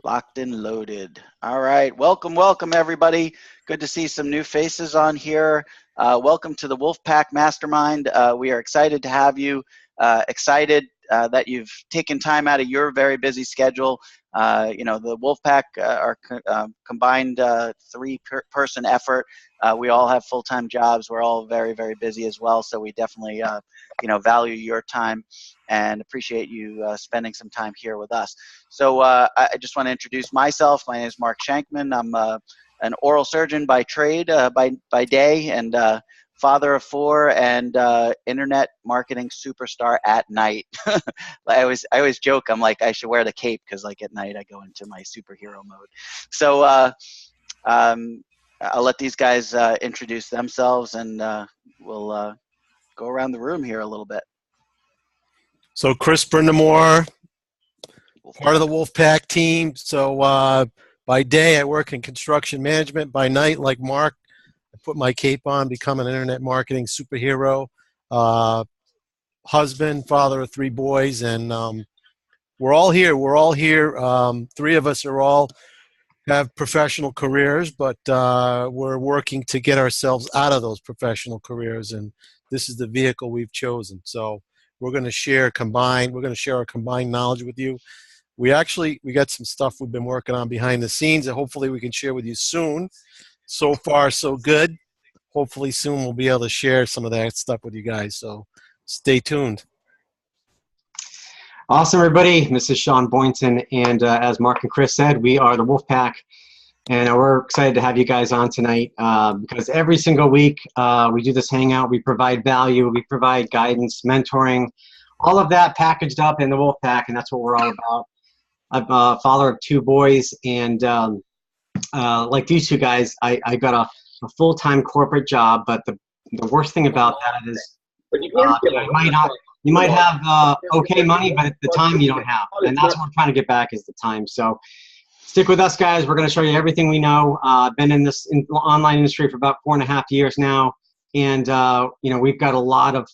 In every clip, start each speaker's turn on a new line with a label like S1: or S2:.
S1: Locked and loaded. All right. Welcome, everybody. Good to see some new faces on here. Welcome to the Wolfpack Mastermind. We are excited to have you. Excited that you've taken time out of your very busy schedule. The Wolfpack are combined three-person effort. We all have full-time jobs. We're all very, very busy as well. So we definitely, value your time and appreciate you spending some time here with us. So I just want to introduce myself. My name is Mark Shankman. I'm an oral surgeon by trade, by day, and father of four, and internet marketing superstar at night. I always joke. I'm like, I should wear the cape because like at night I go into my superhero mode. So I'll let these guys introduce themselves, and we'll go around the room here a little bit.
S2: So Chris Brindamore, part of the Wolfpack team. So by day, I work in construction management. By night, like Mark, I put my cape on, become an internet marketing superhero, husband, father of three boys, and we're all here. Three of us have professional careers, but we're working to get ourselves out of those professional careers, and this is the vehicle we've chosen. So we're going to share our combined knowledge with you. We got some stuff we've been working on behind the scenes that hopefully we can share with you soon. So far, so good. Hopefully soon we'll be able to share some of that stuff with you guys. So stay tuned.
S3: Awesome, everybody. This is Sean Boynton, and as Mark and Chris said, we are the Wolfpack, and we're excited to have you guys on tonight because every single week we do this hangout. We provide value, we provide guidance, mentoring, all of that packaged up in the Wolfpack, and that's what we're all about. I'm a father of two boys, and like these two guys, I got a full-time corporate job, but the worst thing about that is you might have okay money, but at the time you don't have, and that's what we're trying to get back is the time. So stick with us, guys. We're going to show you everything we know. Been in this online industry for about 4.5 years now, and we've got a lot of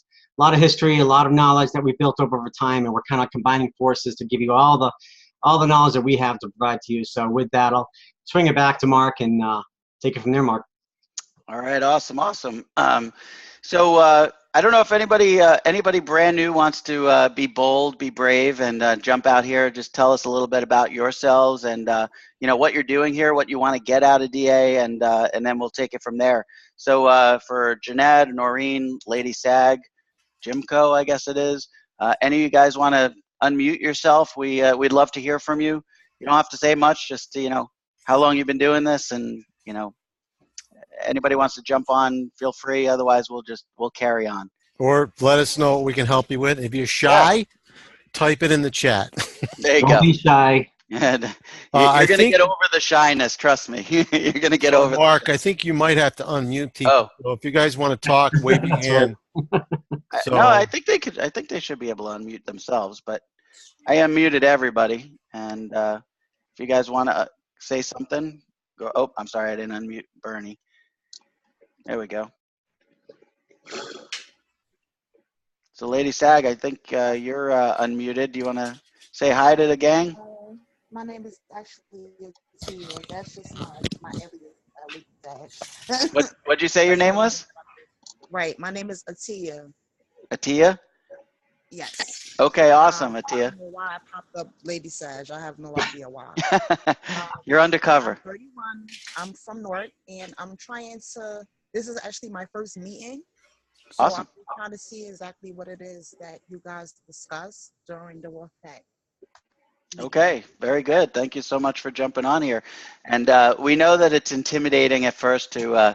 S3: history, a lot of knowledge that we've built over time, and we're kind of combining forces to give you all the knowledge that we have to provide to you. So with that, I'll swing it back to Mark and take it from there, Mark.
S1: All right, awesome. So I don't know if anybody brand new wants to be bold, be brave, and jump out here. Just tell us a little bit about yourselves and what you're doing here, what you want to get out of DA, and then we'll take it from there. So for Jeanette, Noreen, Lady Sag, Jimco, I guess it is. Any of you guys want to unmute yourself? We'd love to hear from you. You don't have to say much. Just how long you've been doing this, and anybody wants to jump on, feel free. Otherwise, we'll carry on.
S2: Or let us know what we can help you with. If you're shy, type it in the chat.
S1: There you go.
S3: Don't be shy.
S1: You're going to get over the shyness. Trust me. You're going to get over it.
S2: Mark, I think you might have to unmute people. Oh. So if you guys want to talk, wave your hand.
S1: No, I think they could. I think they should be able to unmute themselves. But I unmuted everybody. And if you guys want to say something, go. Oh, I'm sorry. I didn't unmute Bernie. There we go. So, Lady Sag, I think you're unmuted. Do you want to say hi to the gang?
S4: My name is actually Atia. That's just my alias.
S1: What'd you say your name was?
S4: Right. My name is Atia.
S1: Atia?
S4: Yes.
S1: Okay, awesome, Atia.
S4: I don't know why I popped up Lady Sag. I have no idea why.
S1: You're undercover.
S4: I'm 31. I'm from North, and I'm trying to. This is actually my first meeting. So
S1: awesome.
S4: I'm trying to see exactly what it is that you guys discuss during the Wolfpack.
S1: Okay, very good. Thank you so much for jumping on here. And we know that it's intimidating at first to,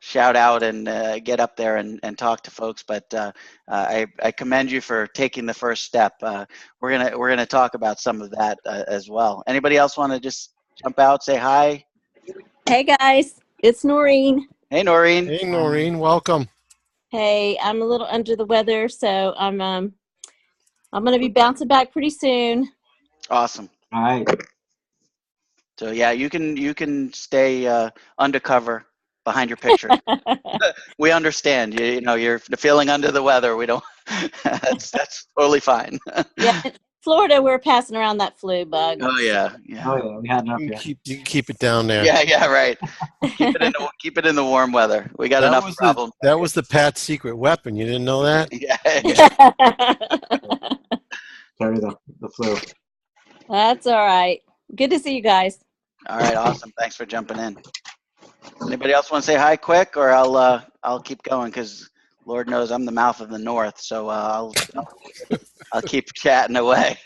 S1: shout out and get up there and talk to folks. But I commend you for taking the first step. We're gonna talk about some of that as well. Anybody else want to just jump out, say hi?
S5: Hey guys, it's Noreen.
S1: Hey Noreen.
S2: Hey Noreen, welcome.
S5: Hey, I'm a little under the weather, so I'm gonna be bouncing back pretty soon.
S1: Awesome.
S3: All right.
S1: So yeah, you can stay undercover behind your picture. We understand. You're feeling under the weather. We don't. That's totally fine.
S5: Yeah, Florida, we're passing around that flu bug.
S1: Oh yeah, yeah.
S3: Oh yeah, we had enough
S2: You
S3: here.
S2: can keep it down there.
S1: Yeah, right. Keep it in the warm weather. We got enough problems.
S2: That was the Pat's secret weapon. You didn't know that?
S1: Yeah.
S3: Carry the flu.
S5: That's all right. Good to see you guys.
S1: All right, awesome. Thanks for jumping in. Anybody else want to say hi quick, or I'll keep going because Lord knows I'm the mouth of the North, so I'll keep chatting away.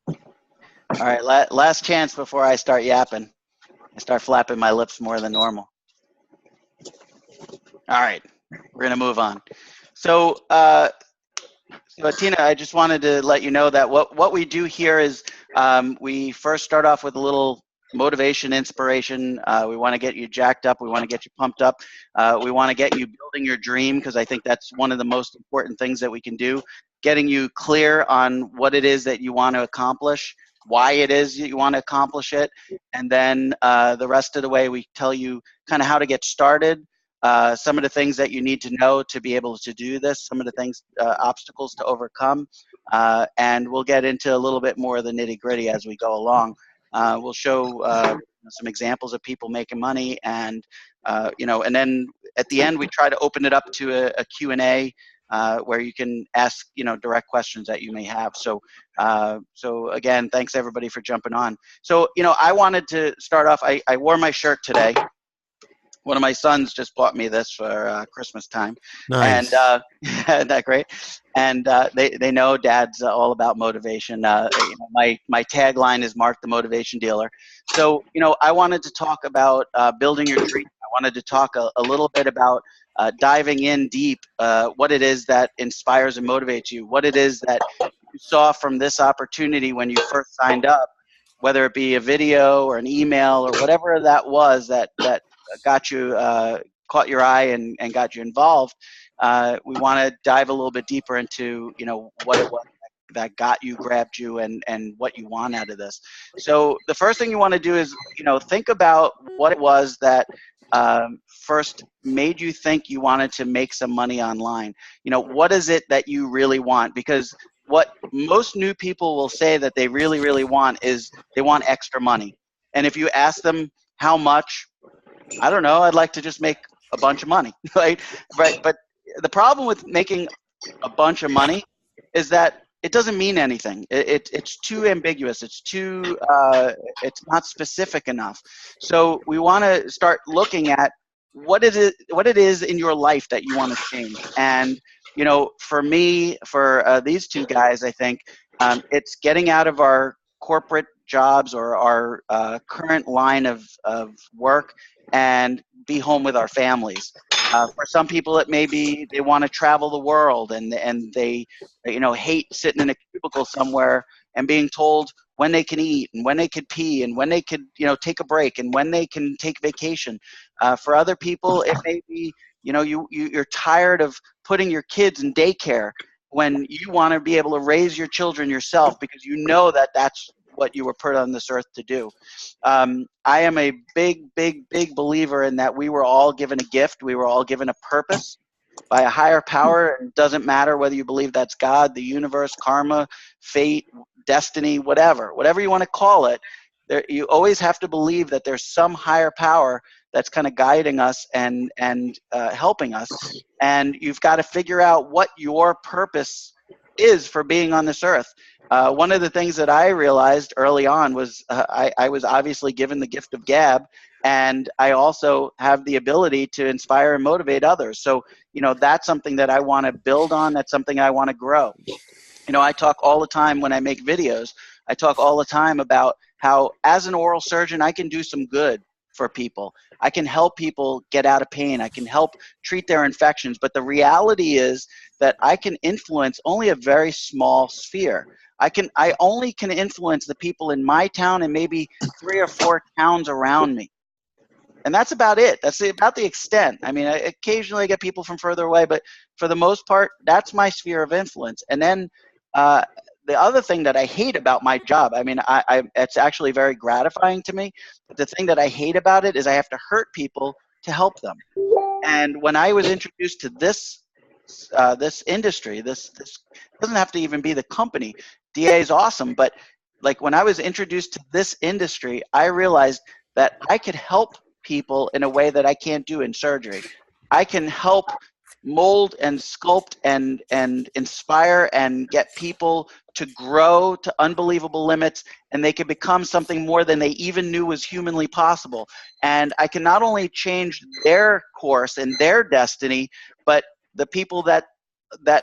S1: All right, last chance before I start yapping. I start flapping my lips more than normal. All right, we're gonna move on. So, Tina, I just wanted to let you know that what we do here is we first start off with a little motivation, inspiration. We want to get you jacked up. We want to get you pumped up. We want to get you building your dream because I think that's one of the most important things that we can do. Getting you clear on what it is that you want to accomplish, why it is that you want to accomplish it, and then the rest of the way we tell you kind of how to get started. Some of the things that you need to know to be able to do this, some of the things, obstacles to overcome, and we'll get into a little bit more of the nitty gritty as we go along. We'll show some examples of people making money, and and then at the end we try to open it up to a Q&A where you can ask direct questions that you may have. So again, thanks everybody for jumping on. So I wanted to start off. I wore my shirt today. One of my sons just bought me this for Christmas time.
S2: Nice.
S1: And isn't that great? And they know Dad's all about motivation. My tagline is Mark the Motivation Dealer. So I wanted to talk about building your dream. I wanted to talk a little bit about diving in deep, what it is that inspires and motivates you, what it is that you saw from this opportunity when you first signed up, whether it be a video or an email or whatever that was that got you, caught your eye and got you involved. We want to dive a little bit deeper into, what it was that got you, grabbed you, and what you want out of this. So the first thing you want to do is, think about what it was that first made you think you wanted to make some money online. What is it that you really want? Because what most new people will say that they really, really want is they want extra money. And if you ask them how much, I don't know, I'd like to just make a bunch of money, right? But the problem with making a bunch of money is that it doesn't mean anything. It's too ambiguous. It's too, it's not specific enough. So we want to start looking at what it is in your life that you want to change. And, for me, for these two guys, I think it's getting out of our corporate jobs or our current line of work and be home with our families. For some people, it may be they want to travel the world and they hate sitting in a cubicle somewhere and being told when they can eat and when they could pee and when they could take a break and when they can take vacation. For other people, it may be you're tired of putting your kids in daycare when you want to be able to raise your children yourself because that that's what you were put on this earth to do. I am a big believer in that we were all given a gift. We were all given a purpose by a higher power. It doesn't matter whether you believe that's God, the universe, karma, fate, destiny, whatever you want to call it. You always have to believe that there's some higher power that's kind of guiding us and helping us. And you've got to figure out what your purpose is for being on this earth. One of the things that I realized early on was I was obviously given the gift of gab, and I also have the ability to inspire and motivate others. So, that's something that I want to build on. That's something I want to grow. I talk all the time when I make videos. I talk all the time about how, as an oral surgeon, I can do some good for people. I can help people get out of pain. I can help treat their infections. But the reality is that I can influence only a very small sphere. I only can influence the people in my town and maybe 3 or 4 towns around me. And that's about it. That's about the extent. I mean, I occasionally get people from further away, but for the most part, that's my sphere of influence. And then the other thing that I hate about my job, I mean, it's actually very gratifying to me, but the thing that I hate about it is I have to hurt people to help them. And when I was introduced to this this industry. This doesn't have to even be the company. DA is awesome, but like when I was introduced to this industry, I realized that I could help people in a way that I can't do in surgery. I can help mold and sculpt and inspire and get people to grow to unbelievable limits, and they can become something more than they even knew was humanly possible. And I can not only change their course and their destiny, but the people that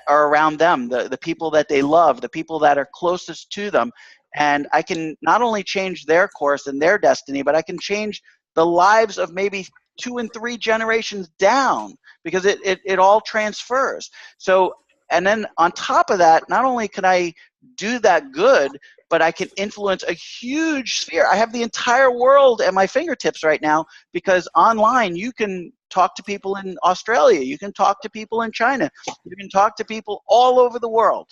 S1: are around them, the people that they love, the people that are closest to them. And I can not only change their course and their destiny, but I can change the lives of maybe 2 and 3 generations down, because it all transfers. So, and then on top of that, not only can I do that good, but I can influence a huge sphere. I have the entire world at my fingertips right now, because online you can talk to people in Australia, you can talk to people in China, you can talk to people all over the world.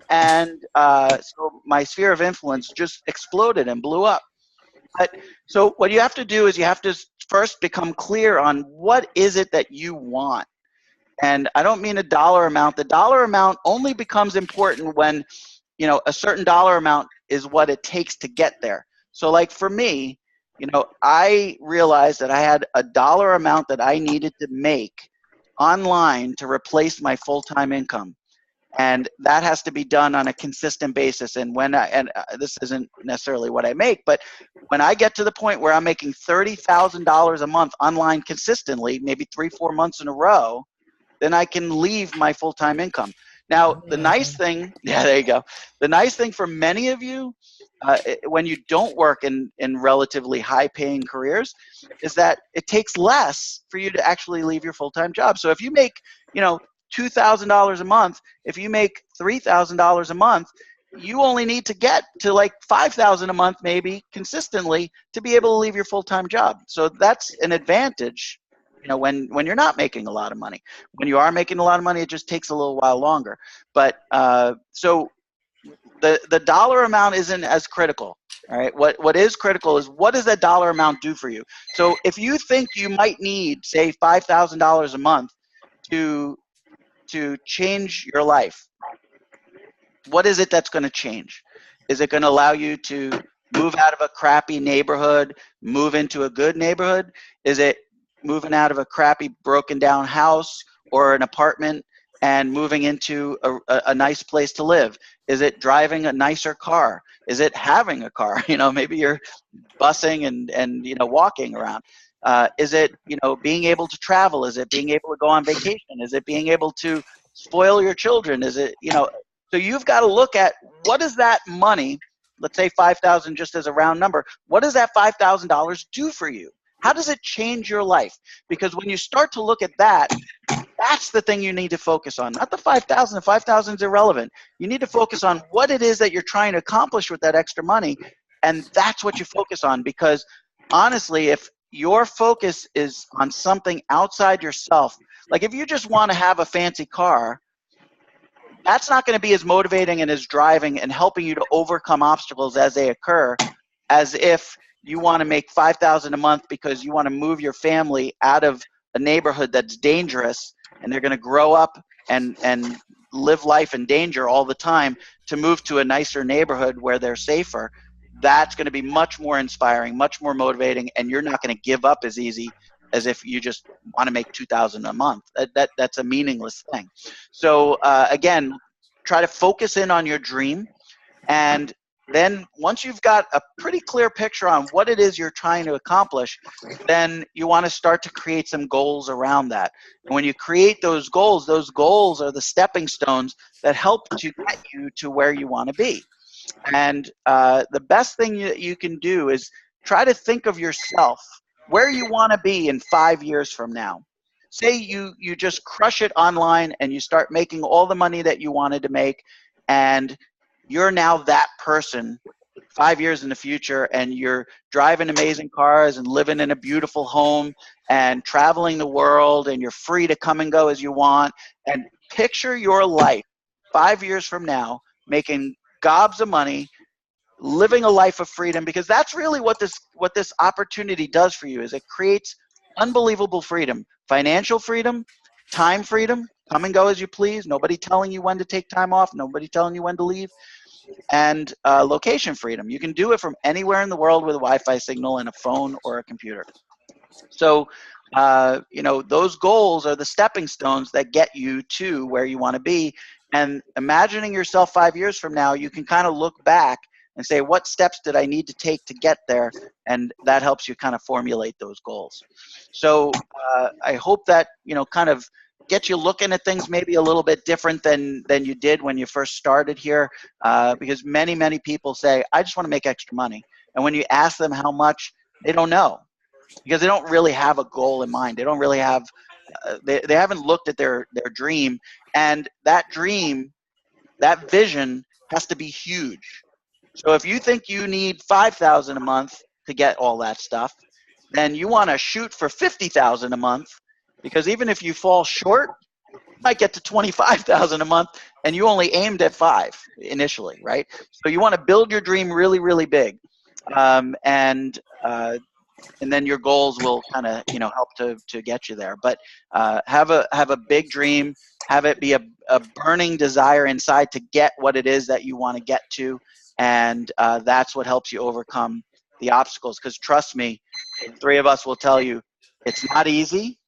S1: And so my sphere of influence just exploded and blew up. But so what you have to do is you have to first become clear on what is it that you want. And I don't mean a dollar amount. The dollar amount only becomes important when, you know, a certain dollar amount is what it takes to get there. So like for me, you know, I realized that I had a dollar amount that I needed to make online to replace my full-time income. And that has to be done on a consistent basis. And when this isn't necessarily what I make, but when I get to the point where I'm making $30,000 a month online consistently, maybe 3-4 months in a row, then I can leave my full-time income. Now, the nice thing, yeah, there you go. The nice thing for many of you, when you don't work in relatively high-paying careers, is that it takes less for you to actually leave your full-time job. So if you make, you know, $2,000 a month, if you make $3,000 a month, you only need to get to like $5,000 a month maybe consistently to be able to leave your full-time job. So that's an advantage, you know, when you're not making a lot of money. When you are making a lot of money, it just takes a little while longer. But so the dollar amount isn't as critical. All right, what is critical is what does that dollar amount do for you? So if you think you might need, say, $5,000 a month to change your life, what is it that's going to change? Is it going to allow you to move out of a crappy neighborhood, move into a good neighborhood? Is it moving out of a crappy broken down house or an apartment and moving into a nice place to live? Is it driving a nicer car? Is it having a car? You know, maybe you're busing and you know, walking around. Is it, you know, being able to travel? Is it being able to go on vacation? Is it being able to spoil your children? Is it, you know, so you've got to look at what is that money, let's say 5,000 just as a round number, what does that $5,000 do for you? How does it change your life? Because when you start to look at that, that's the thing you need to focus on, not the 5,000. The 5,000 is irrelevant. You need to focus on what it is that you're trying to accomplish with that extra money, and that's what you focus on. Because honestly, if your focus is on something outside yourself, like if you just want to have a fancy car, that's not going to be as motivating and as driving and helping you to overcome obstacles as they occur, as if you want to make $5,000 a month because you want to move your family out of a neighborhood that's dangerous, and they're going to grow up and live life in danger all the time, to move to a nicer neighborhood where they're safer. That's going to be much more inspiring, much more motivating, and you're not going to give up as easy as if you just want to make $2,000 a month. That's a meaningless thing. So again, try to focus in on your dream, and then once you've got a pretty clear picture on what it is you're trying to accomplish, then you want to start to create some goals around that. And when you create those goals are the stepping stones that help to get you to where you want to be. And the best thing you can do is try to think of yourself where you want to be in 5 years from now. Say you just crush it online and you start making all the money that you wanted to make, and you're now that person 5 years in the future, and you're driving amazing cars and living in a beautiful home and traveling the world, and you're free to come and go as you want. And picture your life 5 years from now making gobs of money, living a life of freedom, because that's really what this opportunity does for you. Is it creates unbelievable freedom, financial freedom, time freedom, come and go as you please, nobody telling you when to take time off, nobody telling you when to leave, and location freedom. You can do it from anywhere in the world with a Wi-Fi signal and a phone or a computer. So, you know, those goals are the stepping stones that get you to where you want to be. And imagining yourself 5 years from now, you can kind of look back and say, what steps did I need to take to get there? And that helps you kind of formulate those goals. So I hope that, you know, kind of get you looking at things maybe a little bit different than you did when you first started here, because many people say, I just want to make extra money. And when you ask them how much, they don't know, because they don't really have a goal in mind. They don't really have, they haven't looked at their dream. And that dream, that vision has to be huge. So if you think you need $5,000 a month to get all that stuff, then you want to shoot for $50,000 a month, because even if you fall short, you might get to $25,000 a month, and you only aimed at 5 initially, right? So you want to build your dream really, really big, and then your goals will kind of, you know, help to get you there. But have a big dream, have it be a burning desire inside to get what it is that you want to get to, and that's what helps you overcome the obstacles. Because trust me, the 3 of us will tell you, it's not easy.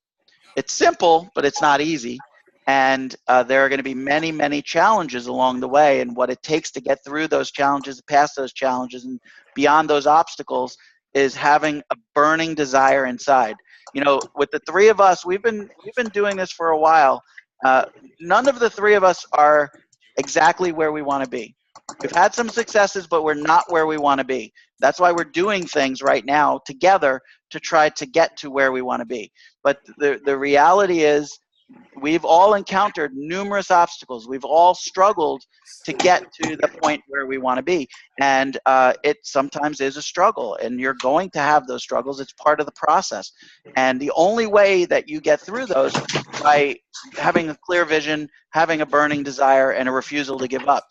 S1: It's simple, but it's not easy. And there are going to be many challenges along the way, and what it takes to get through those challenges, past those challenges, and beyond those obstacles is having a burning desire inside. You know, with the 3 of us, we've been doing this for a while. None of the 3 of us are exactly where we want to be. We've had some successes, but we're not where we want to be. That's why we're doing things right now together to try to get to where we want to be. But the reality is, we've all encountered numerous obstacles. We've all struggled to get to the point where we want to be. And it sometimes is a struggle, and you're going to have those struggles. It's part of the process. And the only way that you get through those by having a clear vision, having a burning desire, and a refusal to give up.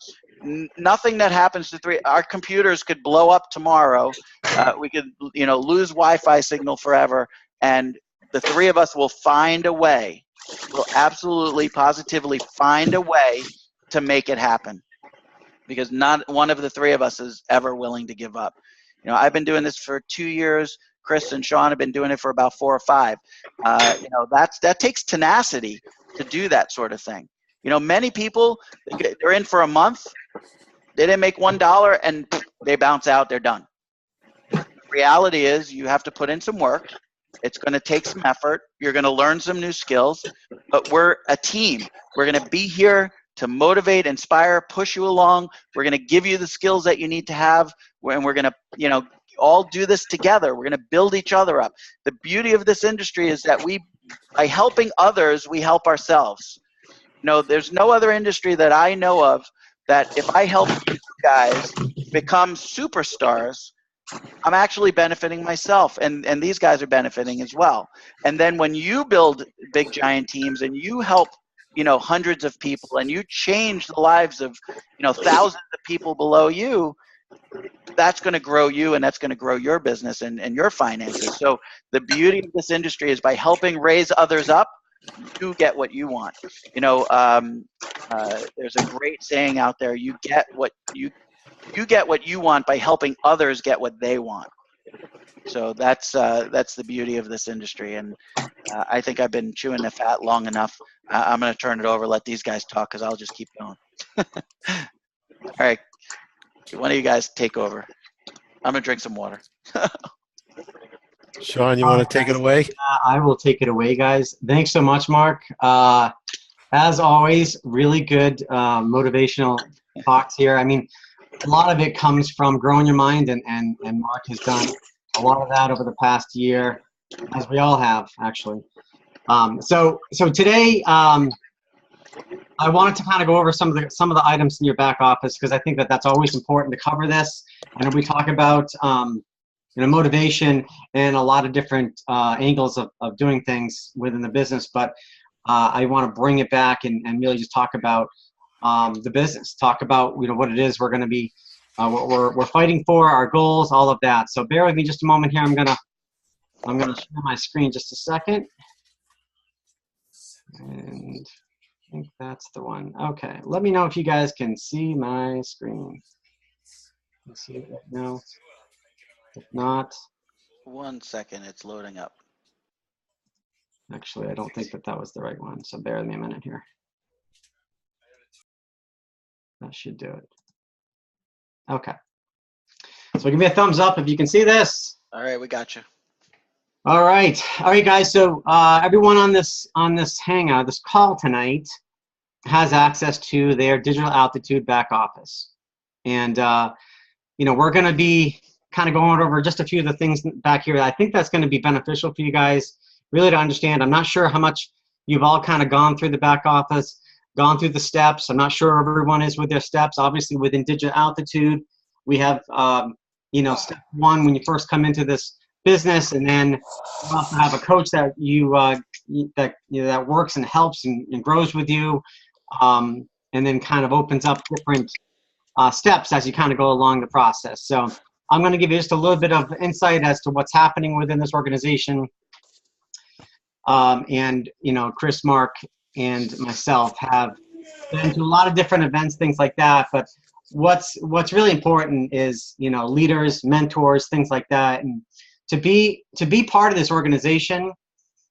S1: Nothing that happens to 3, our computers could blow up tomorrow. We could, you know, lose Wi-Fi signal forever, and the 3 of us will find a way. We'll absolutely, positively find a way to make it happen, because not one of the 3 of us is ever willing to give up. You know, I've been doing this for 2 years. Chris and Sean have been doing it for about 4 or 5. You know, that takes tenacity to do that sort of thing. You know, many people, they're in for a month, they didn't make $1, and they bounce out, they're done. The reality is, you have to put in some work. It's going to take some effort. You're going to learn some new skills, but we're a team. We're going to be here to motivate, inspire, push you along. We're going to give you the skills that you need to have, and we're going to, you know, all do this together. We're going to build each other up. The beauty of this industry is that by helping others, we help ourselves. You know, there's no other industry that I know of that if I help you guys become superstars, I'm actually benefiting myself, and these guys are benefiting as well. And then when you build big giant teams and you help, you know, hundreds of people, and you change the lives of, you know, thousands of people below you, that's going to grow you, and that's going to grow your business and your finances. So the beauty of this industry is by helping raise others up, you get what you want. You know, there's a great saying out there: you get what you want by helping others get what they want. So that's the beauty of this industry. And I think I've been chewing the fat long enough. I'm going to turn it over, let these guys talk, because I'll just keep going. All right, one of you guys take over. I'm going to drink some water.
S2: Sean, you want to take it away?
S3: I will take it away, guys. Thanks so much, Mark. As always, really good motivational talks here. I mean, a lot of it comes from growing your mind, and Mark has done a lot of that over the past year, as we all have, actually. So today, I wanted to kind of go over some of the items in your back office, because I think that that's always important to cover this. I know we talk about you know, motivation and a lot of different angles of doing things within the business, but I want to bring it back and really just talk about the business, talk about, you know, what it is we're going to be, what we're fighting for, our goals, all of that. So bear with me just a moment here. I'm gonna share my screen just a second. And think that's the one. Okay, let me know if you guys can see my screen. Can you see it right now? If not,
S1: 1 second, it's loading up.
S3: actually, I don't think that that was the right one, so bear with me a minute here. That should do it. Okay. So give me a thumbs up if you can see this.
S1: All right, we got you.
S3: All right, guys. So everyone on this hangout, this call tonight, has access to their digital altitude back office, and you know, we're going to be kind of going over just a few of the things back here. I think that's going to be beneficial for you guys, really, to understand. I'm not sure how much you've all kind of gone through the back office, gone through the steps. I'm not sure where everyone is with their steps. Obviously, within digital altitude, we have you know, step one when you first come into this business, and then you also have a coach that that works and helps and grows with you, and then kind of opens up different steps as you kind of go along the process. So I'm going to give you just a little bit of insight as to what's happening within this organization. And you know, Chris, Mark, and myself have been to a lot of different events, things like that. But what's really important is, you know, leaders, mentors, things like that, and to be part of this organization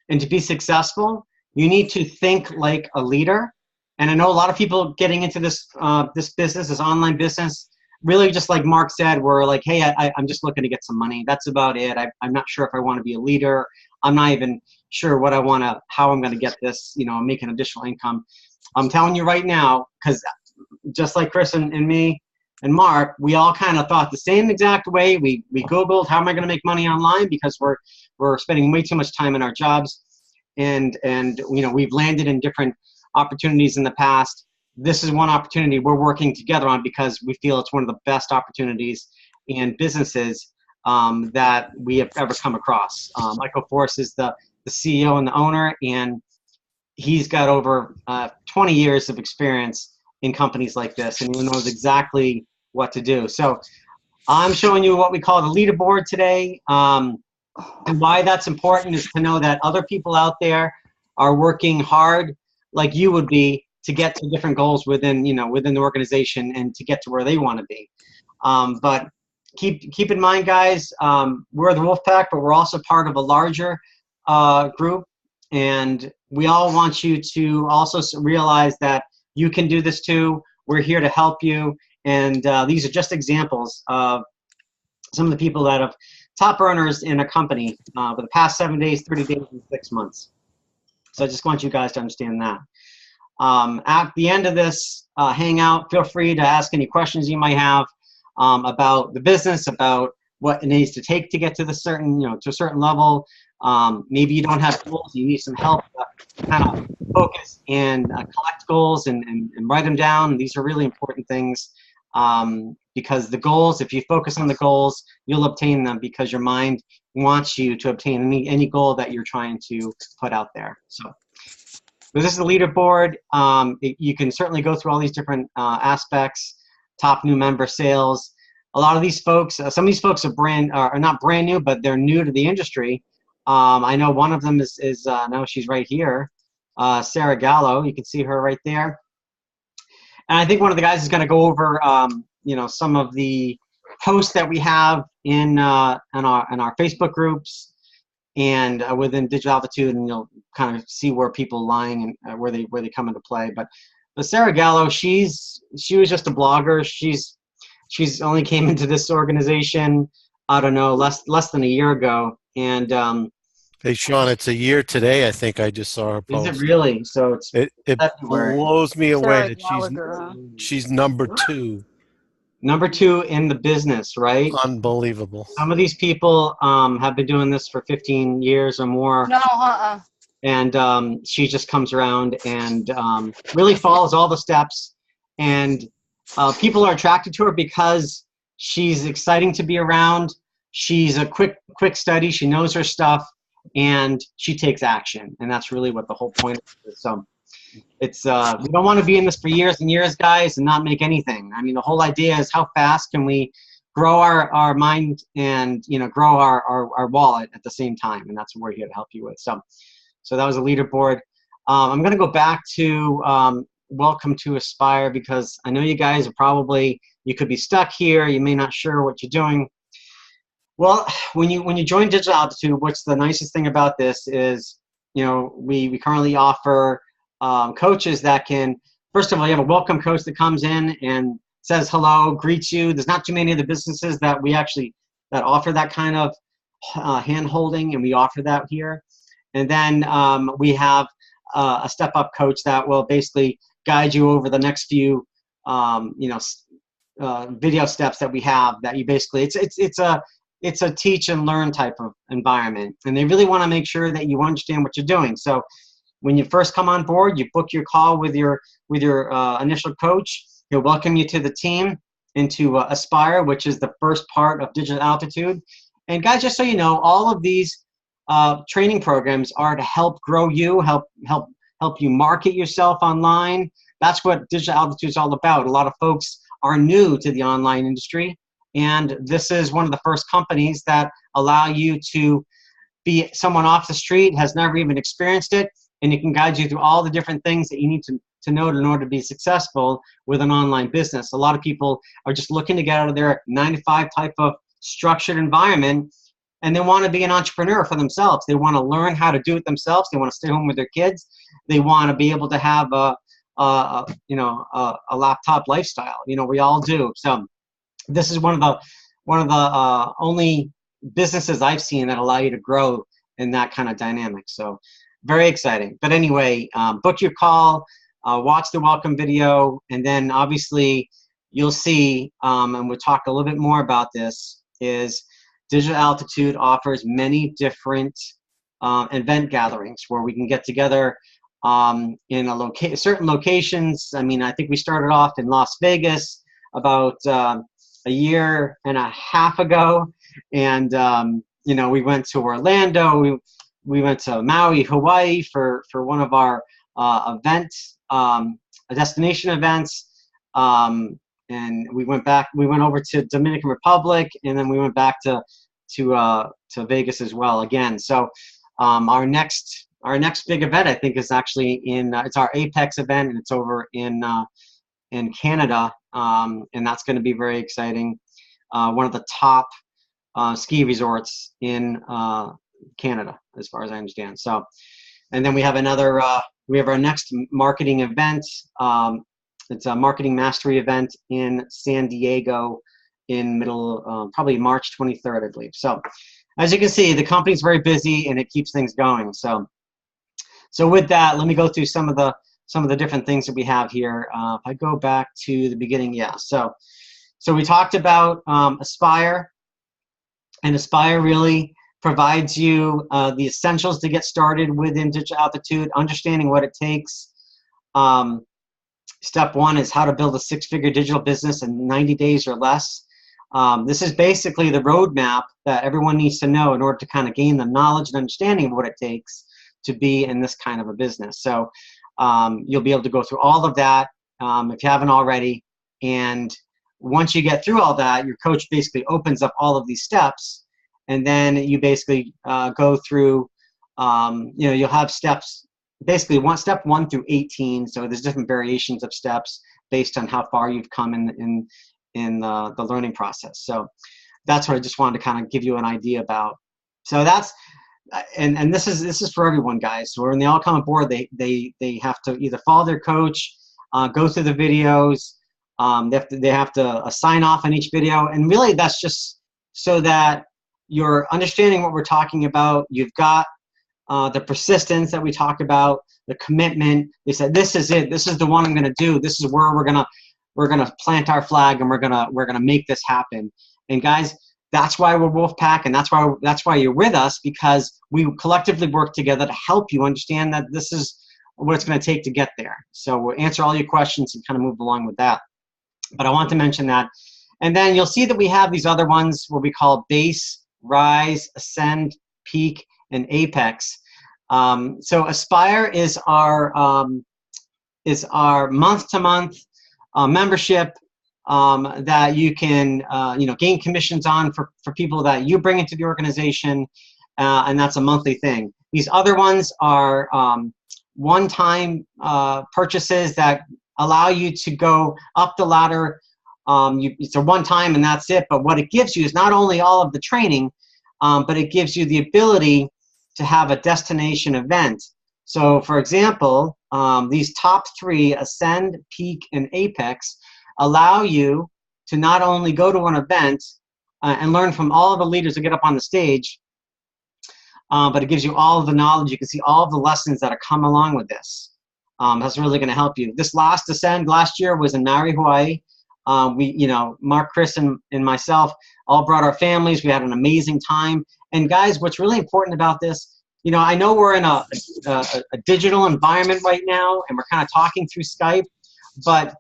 S3: and to be successful, you need to think like a leader. And I know a lot of people getting into this this business, this online business, really just like Mark said, we're like, hey, I'm just looking to get some money. That's about it. I'm not sure if I want to be a leader. I'm not even sure what I want to, how I'm going to get this, you know, make an additional income. I'm telling you right now, because just like Chris and me and Mark, we all kind of thought the same exact way. We Googled, how am I going to make money online, because we're spending way too much time in our jobs, and you know, we've landed in different opportunities in the past. This is one opportunity we're working together on because we feel it's one of the best opportunities in businesses that we have ever come across. Michael Force is the CEO and the owner, and he's got over 20 years of experience in companies like this, and he knows exactly what to do. So I'm showing you what we call the leaderboard today. And why that's important is to know that other people out there are working hard like you would be to get to different goals within, you know, within the organization and to get to where they want to be. But keep in mind, guys, we're the Wolfpack, but we're also part of a larger group, and we all want you to also realize that you can do this too. We're here to help you, and these are just examples of some of the people that have top earners in a company for the past 7 days, 30 days, and 6 months. So I just want you guys to understand that. At the end of this hangout, feel free to ask any questions you might have about the business, about what it needs to take to get to the certain, you know, to a certain level. Maybe you don't have goals, you need some help to kind of focus and collect goals and write them down. These are really important things, because the goals, if you focus on the goals, you'll obtain them, because your mind wants you to obtain any goal that you're trying to put out there. So this is the leaderboard. You can certainly go through all these different aspects. Top new member sales. A lot of these folks, some of these folks are not brand new, but they're new to the industry. I know one of them is no, she's right here, Sarah Gallo. You can see her right there. And I think one of the guys is going to go over, you know, some of the posts that we have in our Facebook groups and within Digital Altitude, and you'll kind of see where people lying and where they come into play. But Sarah Gallo, she was just a blogger. She's only came into this organization, I don't know, less than a year ago. And
S2: hey, Sean, it's a year today. I think I just saw her post.
S3: is it really? So
S2: it
S3: February.
S2: blows me away that
S4: Gallagher,
S2: she's number 2.
S3: Number 2 in the business, right?
S2: Unbelievable.
S3: Some of these people have been doing this for 15 years or more.
S4: no,
S3: And she just comes around and really follows all the steps. And people are attracted to her because she's exciting to be around. She's a quick study. She knows her stuff, and she takes action. And that's really what the whole point is. So it's we don't want to be in this for years and years, guys, and not make anything. I mean, the whole idea is how fast can we grow our mind and, you know, grow our wallet at the same time, and that's what we're here to help you with. So that was a leaderboard. I'm going to go back to Welcome to Aspire, because I know you guys are probably, you could be stuck here. You may not sure what you're doing. Well, when you join Digital Altitude, what's the nicest thing about this is, you know, we currently offer coaches that can, first of all, you have a welcome coach that comes in and says hello, greets you. There's not too many of the businesses that we actually that offer that kind of hand holding, and we offer that here. And then we have a step-up coach that will basically guide you over the next few, you know, video steps that we have. That you basically, it's a teach and learn type of environment, and they really want to make sure that you understand what you're doing. So when you first come on board, you book your call with your initial coach. He'll welcome you to the team, into Aspire, which is the first part of Digital Altitude. And guys, just so you know, all of these training programs are to help grow you, help you market yourself online. That's what Digital Altitude is all about. A lot of folks are new to the online industry, and this is one of the first companies that allow you to be someone off the street, has never even experienced it, and it can guide you through all the different things that you need to know in order to be successful with an online business. A lot of people are just looking to get out of their 9-to-5 type of structured environment, and they want to be an entrepreneur for themselves. They want to learn how to do it themselves. They want to stay home with their kids. They want to be able to have a laptop lifestyle. You know, we all do. So this is one of the only businesses I've seen that allow you to grow in that kind of dynamic. So very exciting. But anyway, book your call, watch the welcome video, and then obviously you'll see, and we'll talk a little bit more about this, is Digital Altitude offers many different event gatherings where we can get together in certain locations. I mean, I think we started off in Las Vegas about a year and a half ago, and you know, we went to Orlando, we went to Maui, Hawaii for one of our destination events, and we went over to Dominican Republic, and then we went back to Vegas as well again. So our next big event, I think, is actually it's our Apex event, and it's over in Canada, and that's going to be very exciting. One of the top ski resorts in Canada, as far as I understand. So, and then we have another. We have our next marketing event. It's a marketing mastery event in San Diego in probably March 23rd, I believe. So, as you can see, the company's very busy and it keeps things going. So with that, let me go through some of the different things that we have here. If I go back to the beginning, yeah. So we talked about Aspire, and Aspire really provides you the essentials to get started within Digital Altitude, understanding what it takes. Step one is how to build a 6-figure digital business in 90 days or less. This is basically the roadmap that everyone needs to know in order to kind of gain the knowledge and understanding of what it takes to be in this kind of a business. So you'll be able to go through all of that if you haven't already. And once you get through all that, your coach basically opens up all of these steps, and then you basically go through, you know, you'll have steps, basically step 1 through 18. So there's different variations of steps based on how far you've come in the learning process. So that's what I just wanted to kind of give you an idea about. So that's, and this is for everyone, guys. So when they all come aboard, they have to either follow their coach, go through the videos. They have to sign off on each video, and really that's just so that you're understanding what we're talking about. You've got the persistence that we talked about, the commitment. They said, this is it. This is the one I'm going to do. This is where we're gonna plant our flag, and we're gonna make this happen. And guys, that's why we're Wolfpack, and that's why you're with us, because we collectively work together to help you understand that this is what it's going to take to get there. So we'll answer all your questions and kind of move along with that. But I want to mention that. And then you'll see that we have these other ones what we call Base, Rise, Ascend, Peak, and Apex. So Aspire is our month-to-month membership that you can gain commissions on for people that you bring into the organization, and that's a monthly thing. These other ones are one-time purchases that allow you to go up the ladder. It's a one-time and that's it. But what it gives you is not only all of the training, but it gives you the ability to have a destination event. So, for example, these top 3, Ascend, Peak, and Apex, allow you to not only go to an event and learn from all of the leaders that get up on the stage, but it gives you all of the knowledge. You can see all of the lessons that are come along with this. That's really going to help you. This last Ascend last year was in Maui, Hawaii. Mark, Chris, and myself all brought our families. We had an amazing time. And guys, what's really important about this, I know we're in a digital environment right now, and we're kind of talking through Skype, but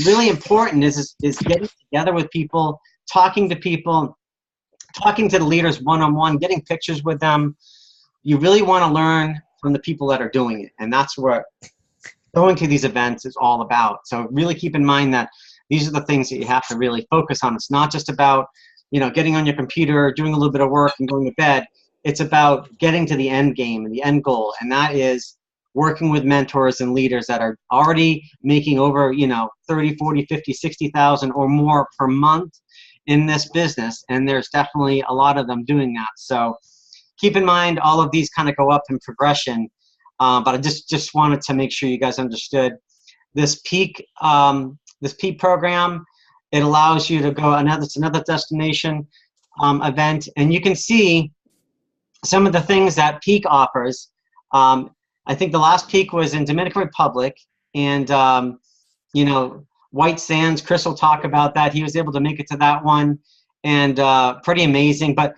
S3: really important is getting together with people, talking to people, talking to the leaders one-on-one, getting pictures with them. You really want to learn from the people that are doing it, and that's what going to these events is all about. So really keep in mind that these are the things that you have to really focus on. It's not just about, getting on your computer, doing a little bit of work and going to bed. It's about getting to the end game and the end goal, and that is working with mentors and leaders that are already making over, 30, 40, 50, 60,000 or more per month in this business, and there's definitely a lot of them doing that. So keep in mind all of these kind of go up in progression, but I just wanted to make sure you guys understood this peak program. It allows you to go another destination event, and you can see some of the things that Peak offers. I think the last Peak was in Dominican Republic, and White Sands. Chris will talk about that. He was able to make it to that one, and pretty amazing. But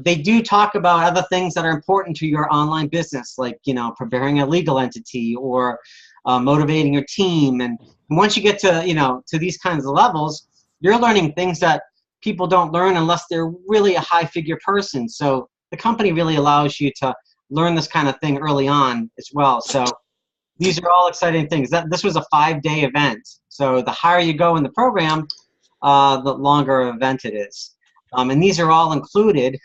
S3: they do talk about other things that are important to your online business, like preparing a legal entity or motivating your team. And once you get to to these kinds of levels, you're learning things that people don't learn unless they're really a high-figure person. So the company really allows you to learn this kind of thing early on as well. So these are all exciting things. This was a 5-day event. So the higher you go in the program, the longer event it is. And these are all included.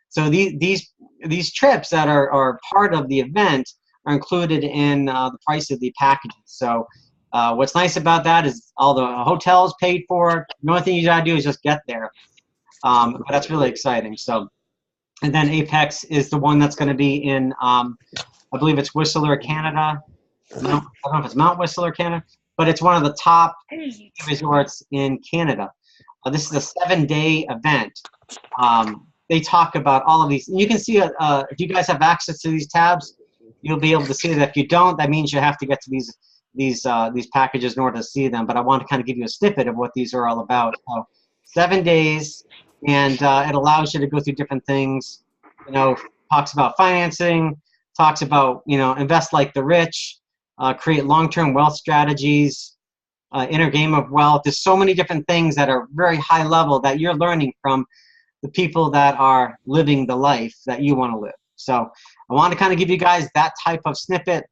S3: So these trips that are part of the event are included in the price of the packages. So what's nice about that is all the hotels paid for. The only thing you gotta do is just get there. But that's really exciting. So, and then Apex is the one that's going to be in, I believe it's Whistler, Canada. I don't know if it's Mount Whistler, Canada, but it's one of the top resorts in Canada. This is a 7-day event. They talk about all of these. You can see if you guys have access to these tabs, you'll be able to see that. If you don't, that means you have to get to these packages in order to see them. But I want to kind of give you a snippet of what these are all about. So 7 days, and it allows you to go through different things. Talks about financing, talks about invest like the rich, create long-term wealth strategies, inner game of wealth. There's so many different things that are very high level that you're learning from the people that are living the life that you want to live. So I want to kind of give you guys that type of snippet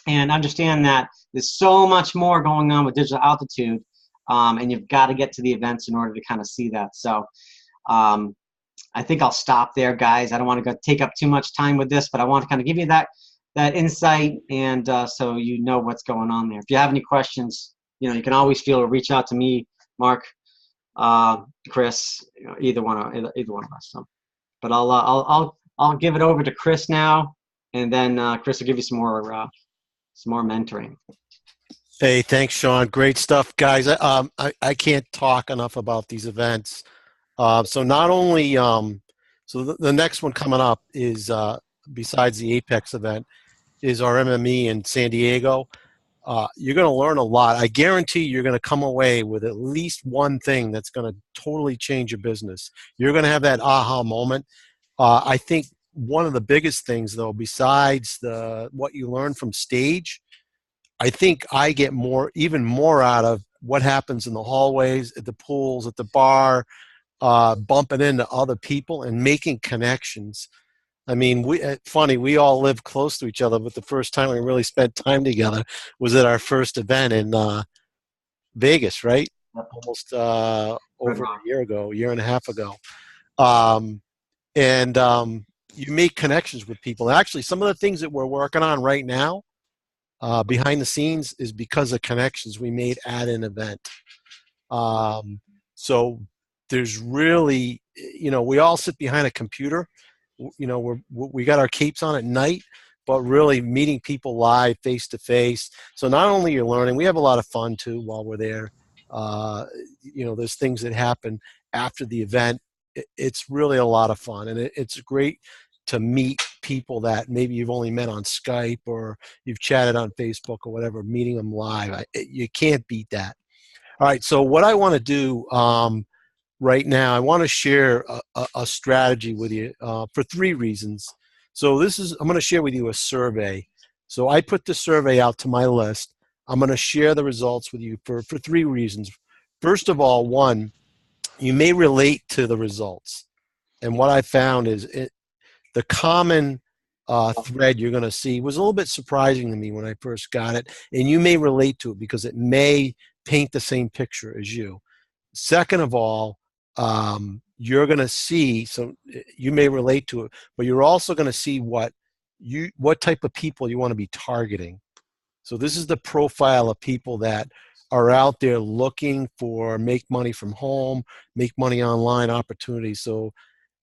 S3: and understand that there's so much more going on with Digital Altitude, and you've got to get to the events in order to kind of see that. So I think I'll stop there, guys. I don't want to take up too much time with this, but I want to kind of give you that insight, and so you know what's going on there. If you have any questions, you can always feel to reach out to me, Mark, Chris, either one of us. So, but I'll give it over to Chris now, and then Chris will give you some more mentoring.
S2: Hey, thanks, Sean. Great stuff, guys. I can't talk enough about these events. So not only, so the next one coming up is, besides the Apex event, is our MME in San Diego. You're going to learn a lot. I guarantee you're going to come away with at least one thing that's going to totally change your business. You're going to have that aha moment. I think one of the biggest things, though, besides what you learn from stage, I think I get even more out of what happens in the hallways, at the pools, at the bar, bumping into other people and making connections. I mean, we all live close to each other, but the first time we really spent time together was at our first event in Vegas, right? Almost over a year and a half ago. you make connections with people. Actually, some of the things that we're working on right now behind the scenes is because of connections we made at an event. So there's really, we all sit behind a computer. We got our capes on at night, but really meeting people live, face to face. So not only you're learning, we have a lot of fun too while we're there. There's things that happen after the event. It's really a lot of fun, and it's great to meet people that maybe you've only met on Skype or you've chatted on Facebook or whatever. Meeting them live, you can't beat that. All right, so what I want to do right now, I want to share a strategy with you for 3 reasons. So I'm going to share with you a survey. So I put the survey out to my list. I'm going to share the results with you for 3 reasons. First of all, 1, you may relate to the results. And what I found is the common thread you're going to see was a little bit surprising to me when I first got it. And you may relate to it because it may paint the same picture as you. Second of all, you're going to see, so you may relate to it, but you're also going to see what type of people you want to be targeting. So this is the profile of people that are out there looking for make money from home, make money online opportunities. So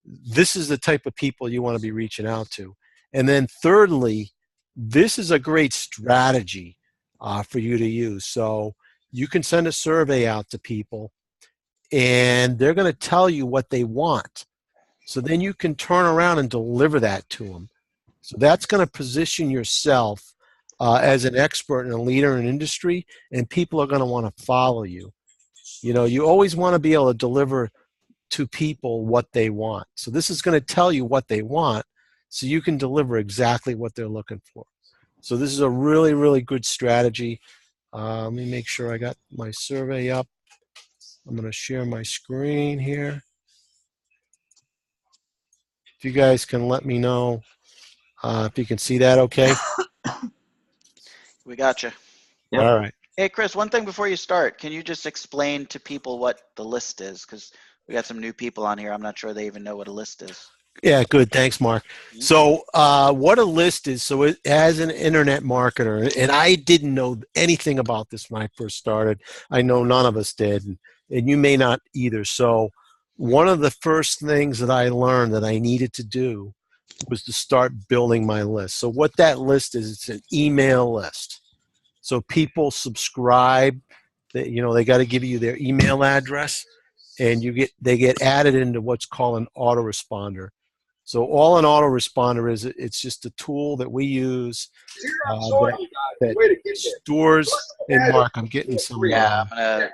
S2: this is the type of people you want to be reaching out to. And then thirdly, this is a great strategy for you to use. So you can send a survey out to people, and they're going to tell you what they want. So then you can turn around and deliver that to them. So that's going to position yourself as an expert and a leader in industry, and people are going to want to follow you. You always want to be able to deliver to people what they want. So this is going to tell you what they want, so you can deliver exactly what they're looking for. So this is a really, really good strategy. Let me make sure I got my survey up. I'm going to share my screen here. If you guys can let me know if you can see that okay.
S1: We got you.
S3: Yep.
S2: All right.
S1: Hey, Chris, one thing before you start, can you just explain to people what the list is? Because we got some new people on here. I'm not sure they even know what a list is.
S2: Yeah, good. Thanks, Mark. So what a list is, so as an internet marketer, and I didn't know anything about this when I first started. I know none of us did, and you may not either. So one of the first things that I learned that I needed to do was to start building my list. So what that list is, it's an email list. So people subscribe, they got to give you their email address, and they get added into what's called an autoresponder. So all an autoresponder is, it's just a tool that we use that stores. And Mark, I'm getting some.
S1: Yeah,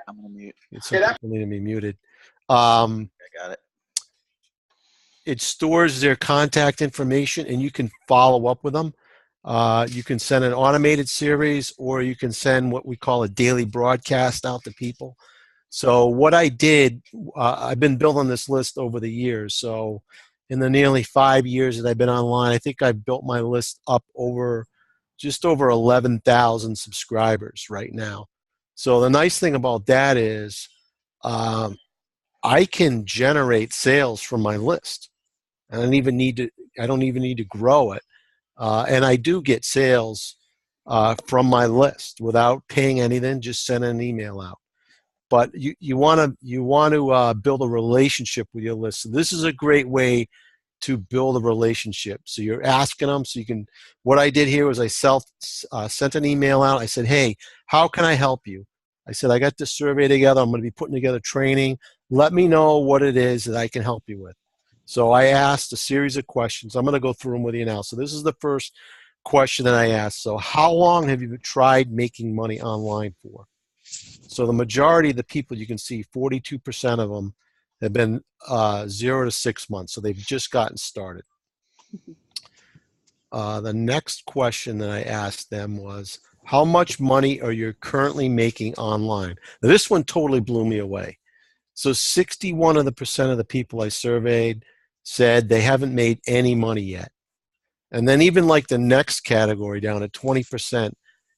S1: I'm gonna mute.
S2: Some people need to be muted.
S1: I got it.
S2: It stores their contact information, and you can follow up with them. You can send an automated series, or you can send what we call a daily broadcast out to people. So what I did, I've been building this list over the years. So in the nearly 5 years that I've been online, I think I've built my list up just over 11,000 subscribers right now. So the nice thing about that is I can generate sales from my list. I don't even need to grow it. And I do get sales from my list without paying anything, just send an email out. But you want to build a relationship with your list. So this is a great way to build a relationship. So you're asking them. So you can. What I did here was I sent an email out. I said, "Hey, how can I help you?" I said, "I got this survey together. I'm going to be putting together training. Let me know what it is that I can help you with." So I asked a series of questions. I'm going to go through them with you now. So this is the first question that I asked. So how long have you tried making money online for? So the majority of the people, you can see 42% of them have been 0 to 6 months. So they've just gotten started. The next question that I asked them was, how much money are you currently making online? Now, this one totally blew me away. So 61% of the people I surveyed said they haven't made any money yet. And then even like the next category down at 20%,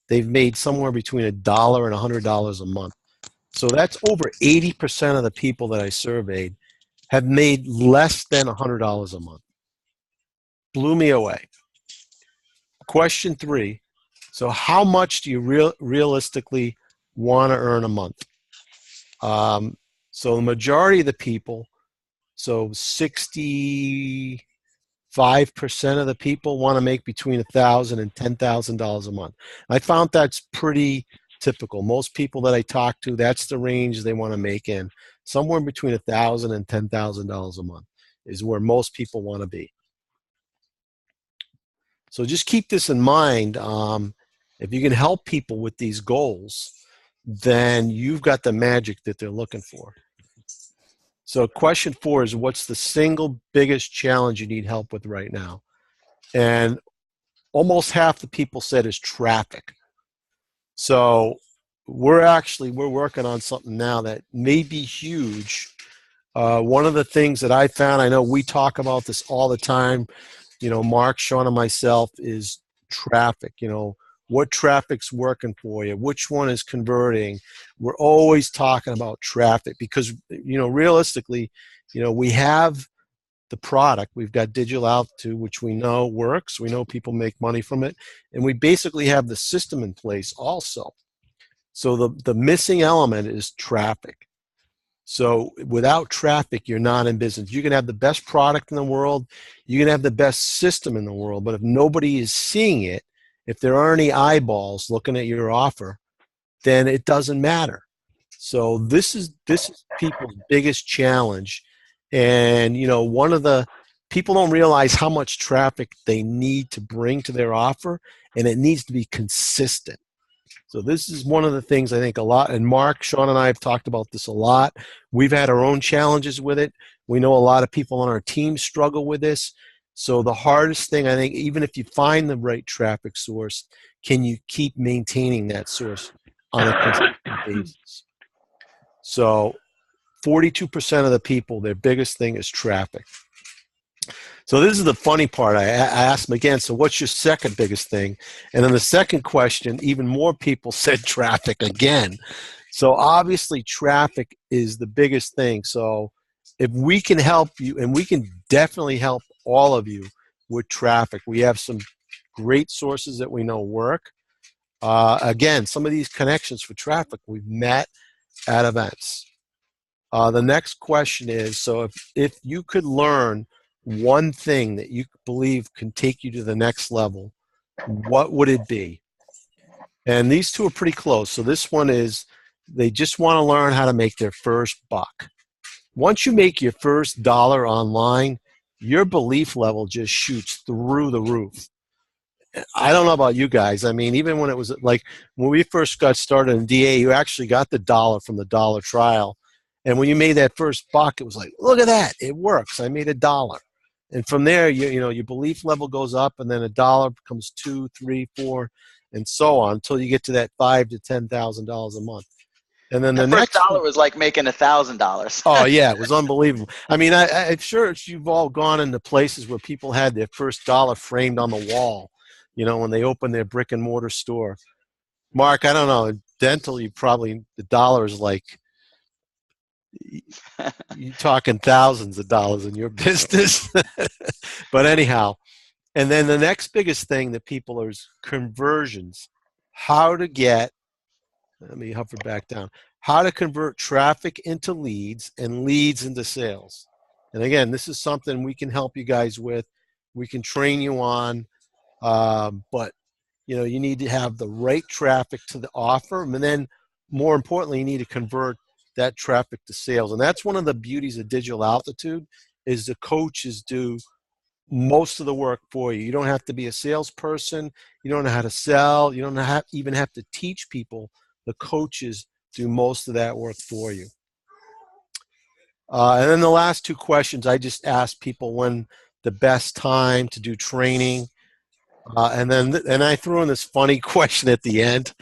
S2: they've made somewhere between $1 and $100 a month. So that's over 80% of the people that I surveyed have made less than $100 a month. blew me away. Question 3. So how much do you realistically want to earn a month? So the majority of the people, so 65% of the people want to make between $1,000 and $10,000 a month. I found that's pretty typical. Most people that I talk to, that's the range they want to make in. Somewhere between $1,000 and $10,000 a month is where most people want to be. So just keep this in mind. If you can help people with these goals, then you've got the magic that they're looking for. So question 4 is, what's the single biggest challenge you need help with right now? And almost half the people said is traffic. So we're working on something now that may be huge. One of the things that I found, I know we talk about this all the time, Mark, Sean, and myself, is traffic. What traffic's working for you? Which one is converting? We're always talking about traffic because, realistically, we have the product. We've got digital altitude, which we know works. We know people make money from it. And we basically have the system in place also. So the missing element is traffic. So without traffic, you're not in business. You can have the best product in the world. You can have the best system in the world. But if nobody is seeing it, if there aren't any eyeballs looking at your offer, then it doesn't matter. So this is people's biggest challenge. And, one of the people don't realize how much traffic they need to bring to their offer, and it needs to be consistent. So this is one of the things I think a lot, and Mark, Sean, and I have talked about this a lot. We've had our own challenges with it. We know a lot of people on our team struggle with this. So the hardest thing, I think, even if you find the right traffic source, can you keep maintaining that source on a consistent basis? So 42% of the people, their biggest thing is traffic. So this is the funny part. I asked them again, so what's your second biggest thing? And then the second question, even more people said traffic again. So obviously traffic is the biggest thing. So if we can help you, and we can definitely help all of you with traffic, we have some great sources that we know work. Again, some of these connections for traffic we've met at events. The next question is, so if you could learn one thing that you believe can take you to the next level, what would it be? And these two are pretty close. So this one is, they just want to learn how to make their first buck. Once you make your first dollar online, your belief level just shoots through the roof. I don't know about you guys. I mean, even when it was like when we first got started in DA, you actually got the dollar from the dollar trial. And when you made that first buck, it was like, look at that. It works. I made $1. And from there, your belief level goes up, and then $1 becomes $2, $3, $4, and so on until you get to that $5,000 to $10,000 a month. And then the
S1: first
S2: next
S1: dollar was like making $1,000.
S2: Oh yeah, it was unbelievable. I mean, I'm sure you've all gone into places where people had their first dollar framed on the wall, when they opened their brick and mortar store. Mark, I don't know. Dental, the dollar is like, you're talking thousands of dollars in your business. But anyhow, and then the next biggest thing that people are is conversions. Let me hover back down. How to convert traffic into leads and leads into sales. And again, this is something we can help you guys with. We can train you on, but you need to have the right traffic to the offer, and then more importantly, you need to convert that traffic to sales. And that's one of the beauties of digital altitude, is the coaches do most of the work for you. You don't have to be a salesperson. You don't know how to sell. You don't even have to teach people. The coaches do most of that work for you. And then the last two questions, I just asked people when the best time to do training. And I threw in this funny question at the end.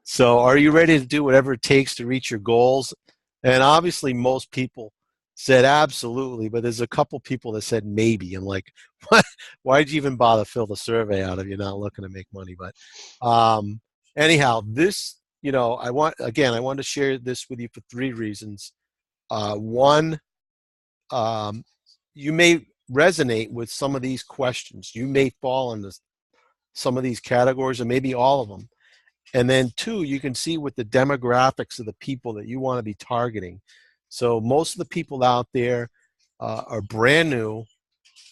S2: So are you ready to do whatever it takes to reach your goals? And obviously most people said absolutely, but there's a couple people that said maybe. I'm like, what? Why'd you even bother fill the survey out if you're not looking to make money? But anyhow, this, I wanted to share this with you for 3 reasons. One, you may resonate with some of these questions. You may fall into some of these categories, or maybe all of them. And then 2, you can see what the demographics of the people that you want to be targeting. So most of the people out there are brand new.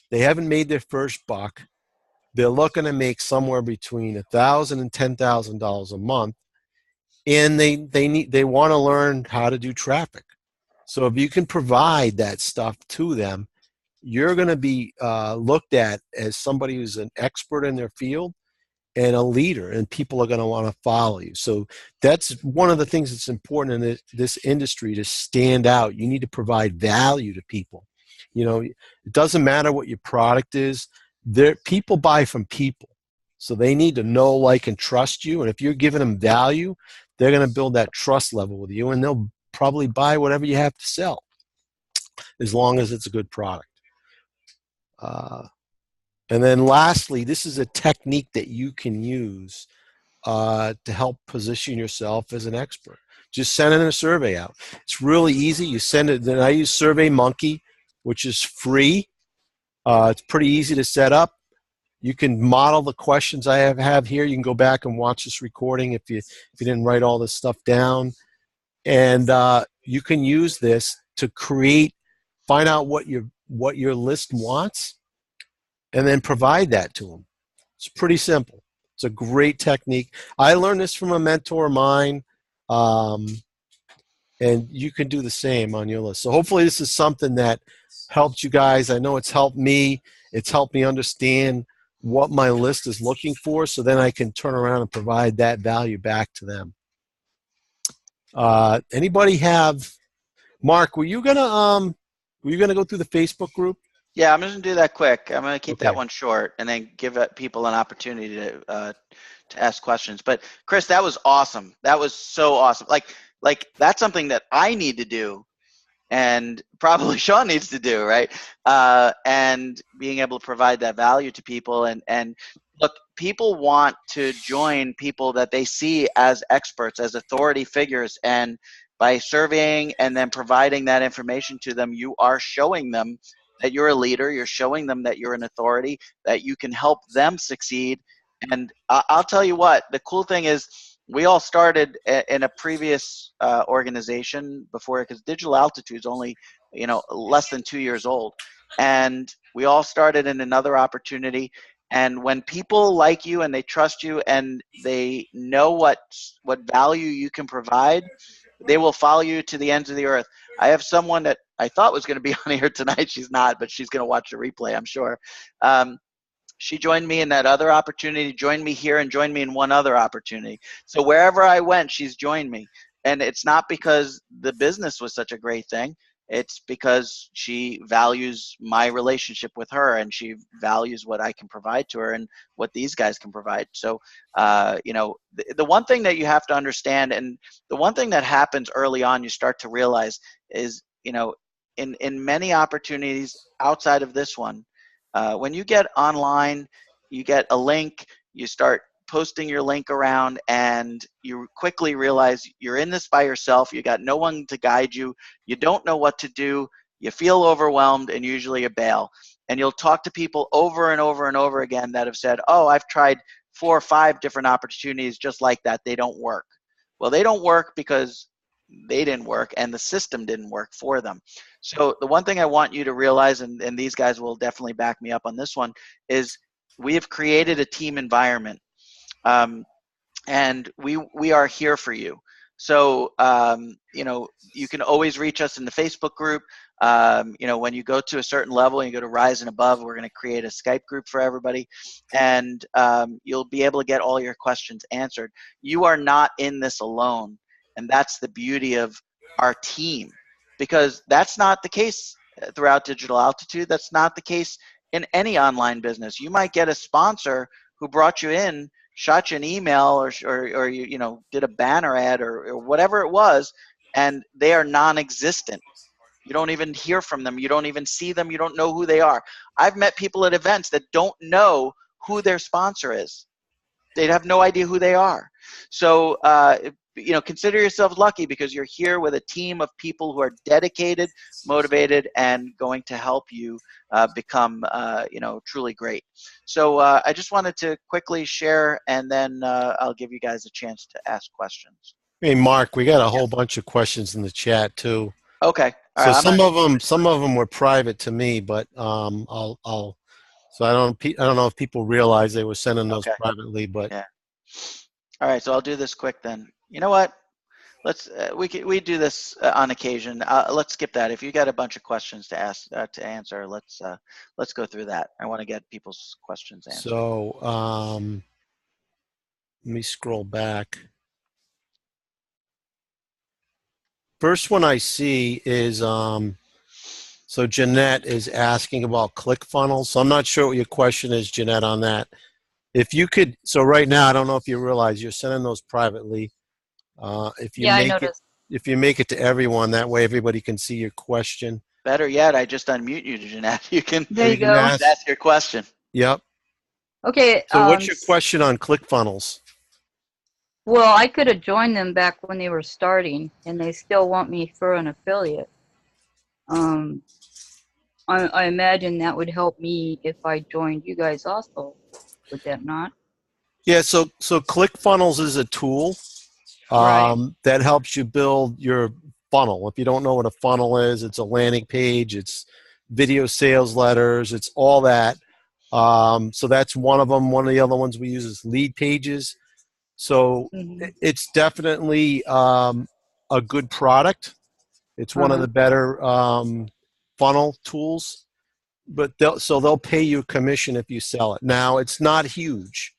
S2: They haven't made their first buck. They're looking to make somewhere between $1,000 and $10,000 a month, and they want to learn how to do traffic. So if you can provide that stuff to them, you're going to be looked at as somebody who's an expert in their field and a leader, and people are going to want to follow you. So that's one of the things that's important in this industry, to stand out. You need to provide value to people. You know, it doesn't matter what your product is. People buy from people. So they need to know, like, and trust you. And if you're giving them value, they're going to build that trust level with you, and they'll probably buy whatever you have to sell, as long as it's a good product. And then lastly, this is a technique that you can use to help position yourself as an expert. Just sending a survey out. It's really easy. You send it. Then I use SurveyMonkey, which is free. It's pretty easy to set up. You can model the questions I have here. You can go back and watch this recording if you didn't write all this stuff down. And you can use this to find out what your list wants, and then provide that to them. It's pretty simple. It's a great technique. I learned this from a mentor of mine, and you can do the same on your list. So hopefully this is something that helped you guys. I know it's helped me. It's helped me understand what my list is looking for, so then I can turn around and provide that value back to them. Anybody have, Mark, were you gonna go through the Facebook group?
S1: Yeah, I'm just gonna do that quick. I'm gonna keep
S2: Okay.
S1: that one short, and then give people an opportunity to ask questions. But Chris, that was awesome. That was so awesome. Like that's something that I need to do, and probably Sean needs to do, right? And being able to provide that value to people, and look, people want to join people that they see as experts, as authority figures, and by surveying and then providing that information to them, you are showing them that you're a leader. You're showing them that you're an authority, that you can help them succeed. And I'll tell you what, the cool thing is, we all started in a previous organization before, because Digital Altitude is only, less than 2 years old. And we all started in another opportunity. And when people like you and they trust you and they know what value you can provide, they will follow you to the ends of the earth. I have someone that I thought was going to be on here tonight. She's not, but she's going to watch the replay, I'm sure. She joined me in that other opportunity, joined me here, and joined me in one other opportunity. So wherever I went, she's joined me. And it's not because the business was such a great thing. It's because she values my relationship with her, and she values what I can provide to her and what these guys can provide. So, the one thing that you have to understand, and the one thing that happens early on, you start to realize is, in many opportunities outside of this one, when you get online, you get a link, you start posting your link around, and you quickly realize you're in this by yourself. You got no one to guide you. You don't know what to do. You feel overwhelmed, and usually you bail. And you'll talk to people over and over and over again that have said, oh, I've tried 4 or 5 different opportunities just like that. They don't work. Well, they don't work because they didn't work and the system didn't work for them. So the one thing I want you to realize, and these guys will definitely back me up on this one, is we have created a team environment. And we are here for you. So, you can always reach us in the Facebook group. When you go to a certain level and you go to Rise and Above, we're going to create a Skype group for everybody. And you'll be able to get all your questions answered. You are not in this alone. And that's the beauty of our team, because that's not the case throughout Digital Altitude. That's not the case in any online business. You might get a sponsor who brought you in, shot you an email, or you did a banner ad or whatever it was, and they are non-existent. You don't even hear from them. You don't even see them. You don't know who they are. I've met people at events that don't know who their sponsor is. They have no idea who they are. So consider yourselves lucky because you're here with a team of people who are dedicated, motivated, and going to help you become, truly great. So I just wanted to quickly share, and then I'll give you guys a chance to ask questions.
S2: Hey, Mark, we got a whole bunch of questions in the chat too.
S1: Okay. All
S2: So
S1: right,
S2: some of them were private to me, but so I don't know if people realize they were sending those privately, but
S1: yeah. All right, so I'll do this quick then. You know what? Let's we do this on occasion. Let's skip that. If you got a bunch of questions to ask to answer, let's go through that. I want to get people's questions answered.
S2: So let me scroll back. First one I see is so Jeanette is asking about ClickFunnels. So I'm not sure what your question is, Jeanette, on that. If you could, so right now I don't know if you realize you're sending those privately. If you make it to everyone, that way everybody can see your question.
S1: Better yet, I just unmute you, Jeanette. You can
S2: ask
S1: your question.
S2: Yep.
S6: Okay.
S2: So what's your question on ClickFunnels?
S6: Well, I could have joined them back when they were starting, and they still want me for an affiliate. I imagine that would help me if I joined you guys also. Would that not?
S2: Yeah, so ClickFunnels is a tool that helps you build your funnel. If you don't know what a funnel is, it's a landing page, it's video sales letters, it's all that. So that's one of them. One of the other ones we use is lead pages. So it's definitely a good product. It's one of the better funnel tools. But they'll pay you a commission if you sell it. Now it's not huge,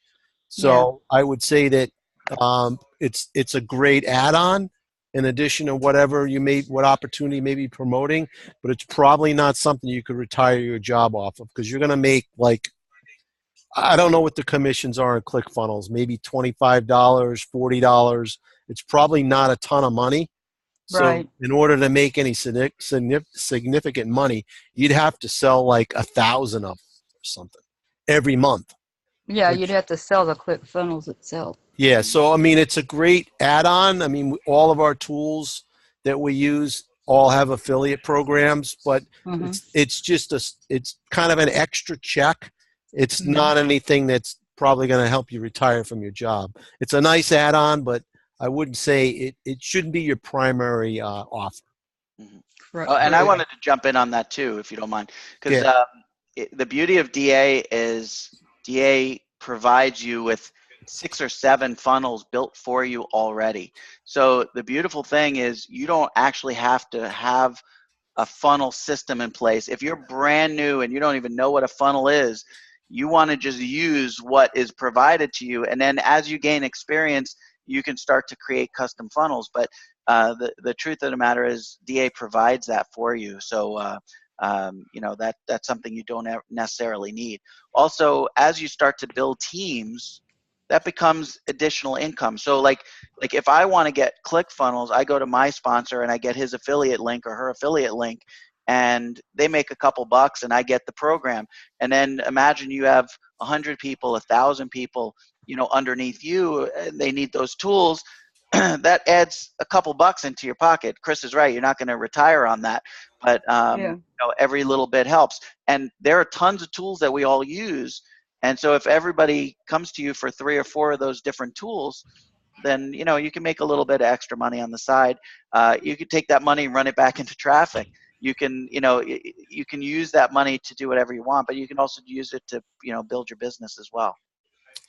S2: so I would say that it's a great add-on in addition to what opportunity you may be promoting. But it's probably not something you could retire your job off of because you're going to make I don't know what the commissions are in ClickFunnels, maybe $25, $40. It's probably not a ton of money. So in order to make any significant money, you'd have to sell like 1,000 of them or something every month.
S6: Yeah, you'd have to sell the ClickFunnels itself.
S2: Yeah, so I mean, it's a great add-on. I mean, all of our tools that we use all have affiliate programs, but it's kind of an extra check. It's not anything that's probably going to help you retire from your job. It's a nice add-on, but I wouldn't say it shouldn't be your primary offer.
S1: And I wanted to jump in on that too, if you don't mind, because the beauty of DA is DA provides you with 6 or 7 funnels built for you already. So the beautiful thing is you don't actually have to have a funnel system in place. If you're brand new and you don't even know what a funnel is, you want to just use what is provided to you. And then as you gain experience, you can start to create custom funnels. But the truth of the matter is DA provides that for you. So, that's something you don't necessarily need. Also, as you start to build teams, that becomes additional income. So like if I want to get ClickFunnels, I go to my sponsor and I get his affiliate link or her affiliate link, and they make a couple bucks and I get the program. And then imagine you have 100 people, 1,000 people, underneath you, and they need those tools. That adds a couple bucks into your pocket. Chris is right. You're not going to retire on that, but every little bit helps. And there are tons of tools that we all use. And so if everybody comes to you for 3 or 4 of those different tools, then, you can make a little bit of extra money on the side. You could take that money and run it back into traffic. You can, you can use that money to do whatever you want, but you can also use it to, build your business as well.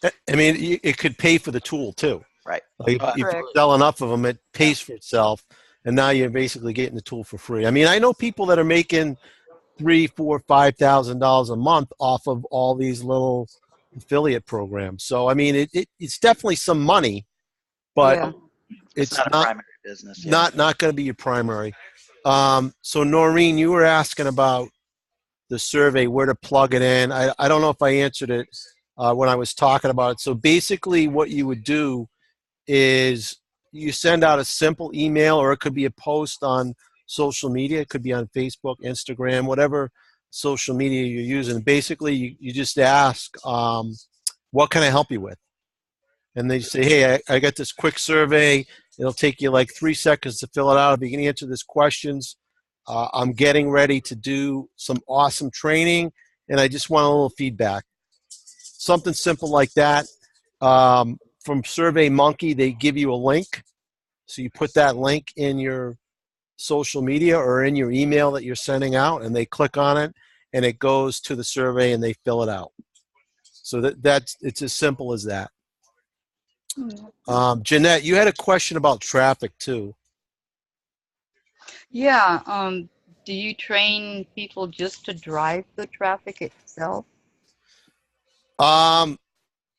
S2: I mean, it could pay for the tool too.
S1: Right.
S2: Like if you sell enough of them, it pays for itself, and now you're basically getting the tool for free. I mean, I know people that are making $3,000, $4,000, $5,000 a month off of all these little affiliate programs. So I mean, it's definitely some money, but it's not a primary business. Not going to be your primary. So Noreen, you were asking about the survey, where to plug it in. I don't know if I answered it when I was talking about it. So basically what you would do is you send out a simple email, or it could be a post on social media. It could be on Facebook, Instagram, whatever social media you're using. Basically, you just ask, what can I help you with? And they say, hey, I got this quick survey. It'll take you like 3 seconds to fill it out. If you can answer these questions, I'm getting ready to do some awesome training, and I just want a little feedback. Something simple like that. From SurveyMonkey, they give you a link. So you put that link in your social media or in your email that you're sending out, and they click on it, and it goes to the survey, and they fill it out. So that's it's as simple as that. Jeanette, you had a question about traffic too.
S6: Yeah. Do you train people just to drive the traffic itself,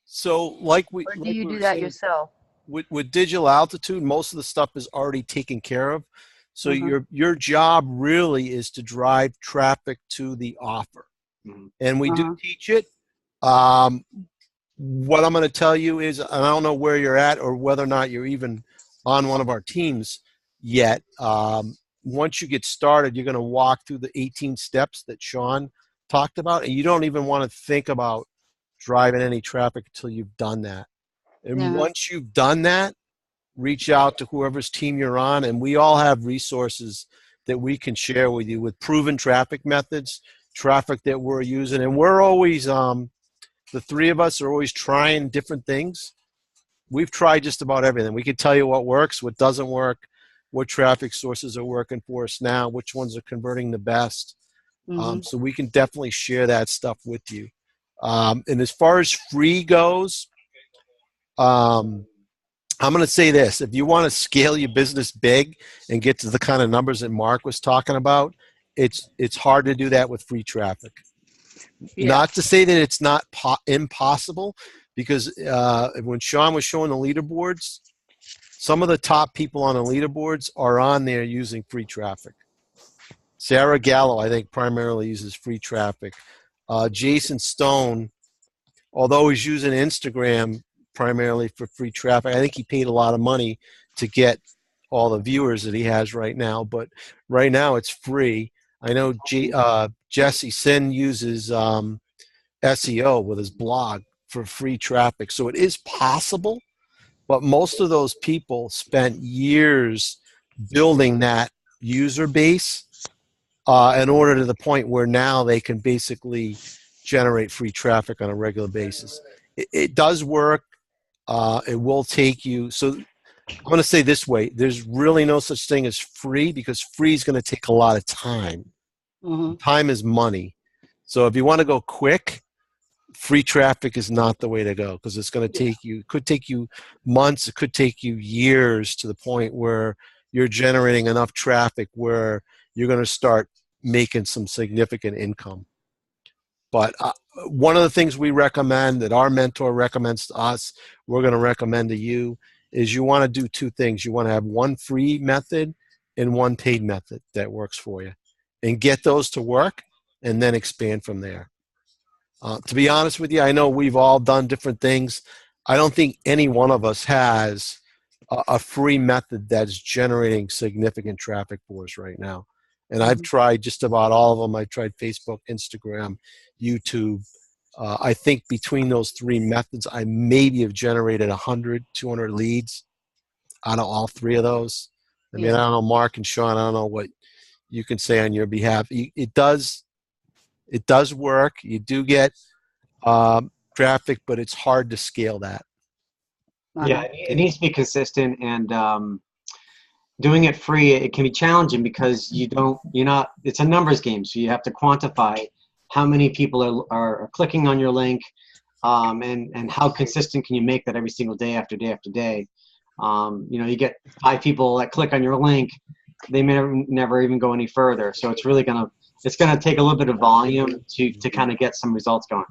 S2: So like we
S6: or do you
S2: were
S6: do that
S2: saying,
S6: yourself?
S2: with digital altitude, most of the stuff is already taken care of. So
S6: Uh-huh.
S2: your job really is to drive traffic to the offer, and we do
S6: Uh-huh.
S2: teach it. Um, what I'm going to tell you is, and I don't know where you're at or whether or not you're even on one of our teams yet. Once you get started, you're going to walk through the 18 steps that Sean talked about, and you don't even want to think about driving any traffic until you've done that. And
S6: Uh-huh.
S2: once you've done that, reach out to whoever's team you're on, and we all have resources that we can share with you with proven traffic methods, traffic that we're using, and we're always the three of us are always trying different things. We've tried just about everything. We can tell you what works, what doesn't work, what traffic sources are working for us now, which ones are converting the best.
S6: Mm-hmm.
S2: So we can definitely share that stuff with you. And as far as free goes, I'm going to say this. If you want to scale your business big and get to the kind of numbers that Mark was talking about, it's hard to do that with free traffic.
S6: Yeah.
S2: Not to say that it's not impossible, because when Sean was showing the leaderboards, some of the top people on the leaderboards are on there using free traffic. Sarah Gallo, I think, primarily uses free traffic. Jason Stone, although he's using Instagram primarily for free traffic, I think he paid a lot of money to get all the viewers that he has right now. But right now it's free. I know Jesse Sin uses SEO with his blog for free traffic. So it is possible, but most of those people spent years building that user base in order to the point where now they can basically generate free traffic on a regular basis. It does work. It will take you. So I'm going to say this way. There's really no such thing as free, because free is going to take a lot of time.
S6: Mm-hmm.
S2: Time is money. So if you want to go quick, free traffic is not the way to go, because it's going to take you, it could take you months, it could take you years, to the point where you're generating enough traffic where you're going to start making some significant income. But one of the things we recommend, that our mentor recommends to us, we're going to recommend to you, is you want to do two things. You want to have one free method and one paid method that works for you, and get those to work, and then expand from there. To be honest with you, I know we've all done different things. I don't think any one of us has a free method that's generating significant traffic for us right now. And I've tried just about all of them. I've tried Facebook, Instagram, YouTube. I think between those three methods, I maybe have generated 100, 200 leads out of all three of those. I mean, I don't know, Mark and Sean, I don't know what you can say on your behalf. It does work. You do get traffic, but it's hard to scale that.
S3: Yeah, it needs to be consistent, and doing it free, it can be challenging because it's a numbers game, so you have to quantify how many people are clicking on your link, and how consistent can you make that every single day after day after day. You get 5 people that click on your link, they may never even go any further. So it's really gonna take a little bit of volume to kind of get some results going.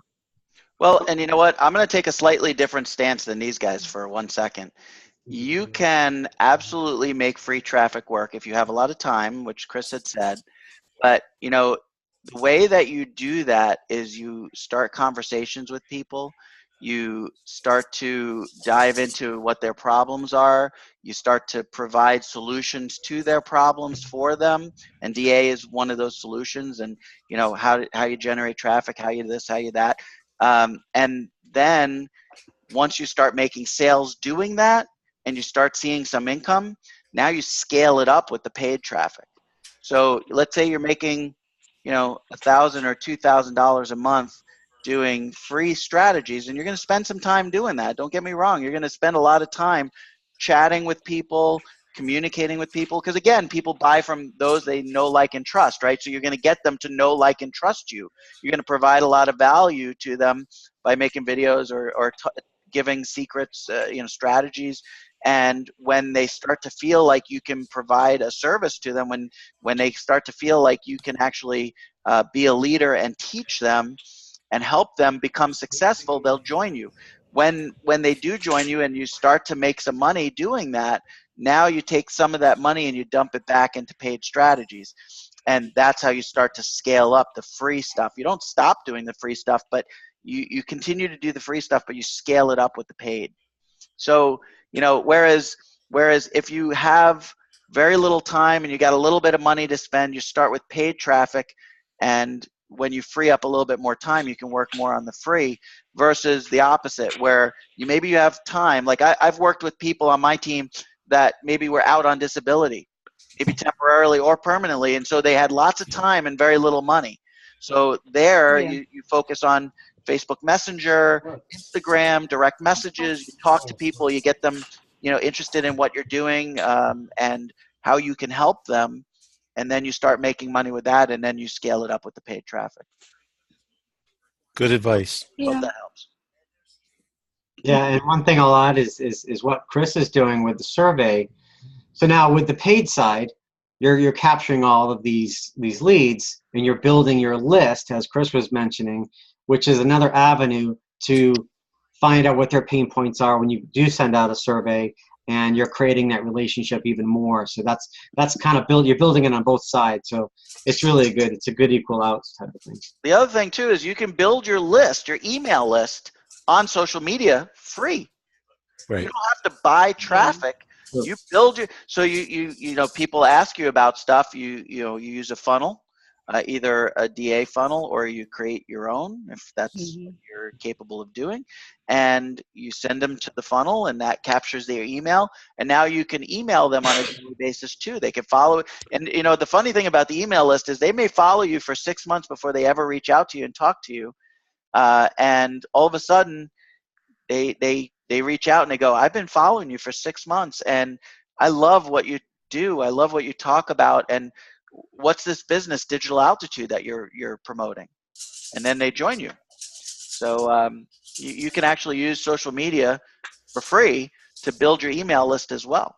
S1: Well, and you know what? I'm going to take a slightly different stance than these guys for 1 second. You can absolutely make free traffic work if you have a lot of time, which Chris had said. But, the way that you do that is you start conversations with people. You start to dive into what their problems are. You start to provide solutions to their problems for them. And DA is one of those solutions. And, how you generate traffic, how you this, how you that. And then once you start making sales doing that, and you start seeing some income, now you scale it up with the paid traffic. So let's say you're making, $1,000 or $2,000 a month doing free strategies, and you're going to spend some time doing that. Don't get me wrong. You're going to spend a lot of time chatting with people, communicating with people, because again, people buy from those they know, like, and trust, right? So you're going to get them to know, like, and trust you. You're going to provide a lot of value to them by making videos or giving secrets, strategies. And when they start to feel like you can provide a service to them, when they start to feel like you can actually be a leader and teach them and help them become successful, they'll join you. When they do join you and you start to make some money doing that, now you take some of that money and you dump it back into paid strategies. And that's how you start to scale up the free stuff. You don't stop doing the free stuff, but you continue to do the free stuff, but you scale it up with the paid. So, whereas if you have very little time and you got a little bit of money to spend, you start with paid traffic, and when you free up a little bit more time, you can work more on the free, versus the opposite, where maybe you have time. Like I've worked with people on my team that maybe were out on disability, maybe temporarily or permanently, and so they had lots of time and very little money. So there you focus on Facebook Messenger, Instagram, direct messages. You talk to people, you get them, interested in what you're doing and how you can help them, and then you start making money with that, and then you scale it up with the paid traffic.
S2: Good advice.
S1: Hope that helps.
S3: Yeah, and one thing I'll add is what Chris is doing with the survey. So now with the paid side, you're capturing all of these leads, and you're building your list, as Chris was mentioning, which is another avenue to find out what their pain points are when you do send out a survey, and you're creating that relationship even more. So that's kind of you're building it on both sides. So it's really good. It's a good equal out type of thing.
S1: The other thing too is you can build your list, your email list, on social media free.
S2: Right.
S1: You don't have to buy traffic. You build people ask you about stuff. You use a funnel, either a DA funnel, or you create your own if that's what you're capable of doing, and you send them to the funnel, and that captures their email. And now you can email them on a daily basis too. They can follow it. And the funny thing about the email list is they may follow you for 6 months before they ever reach out to you and talk to you, and all of a sudden they reach out and they go, I've been following you for 6 months, and I love what you do. I love what you talk about. And what's this business, Digital Altitude, that you're promoting? And then they join you. So you can actually use social media for free to build your email list as well.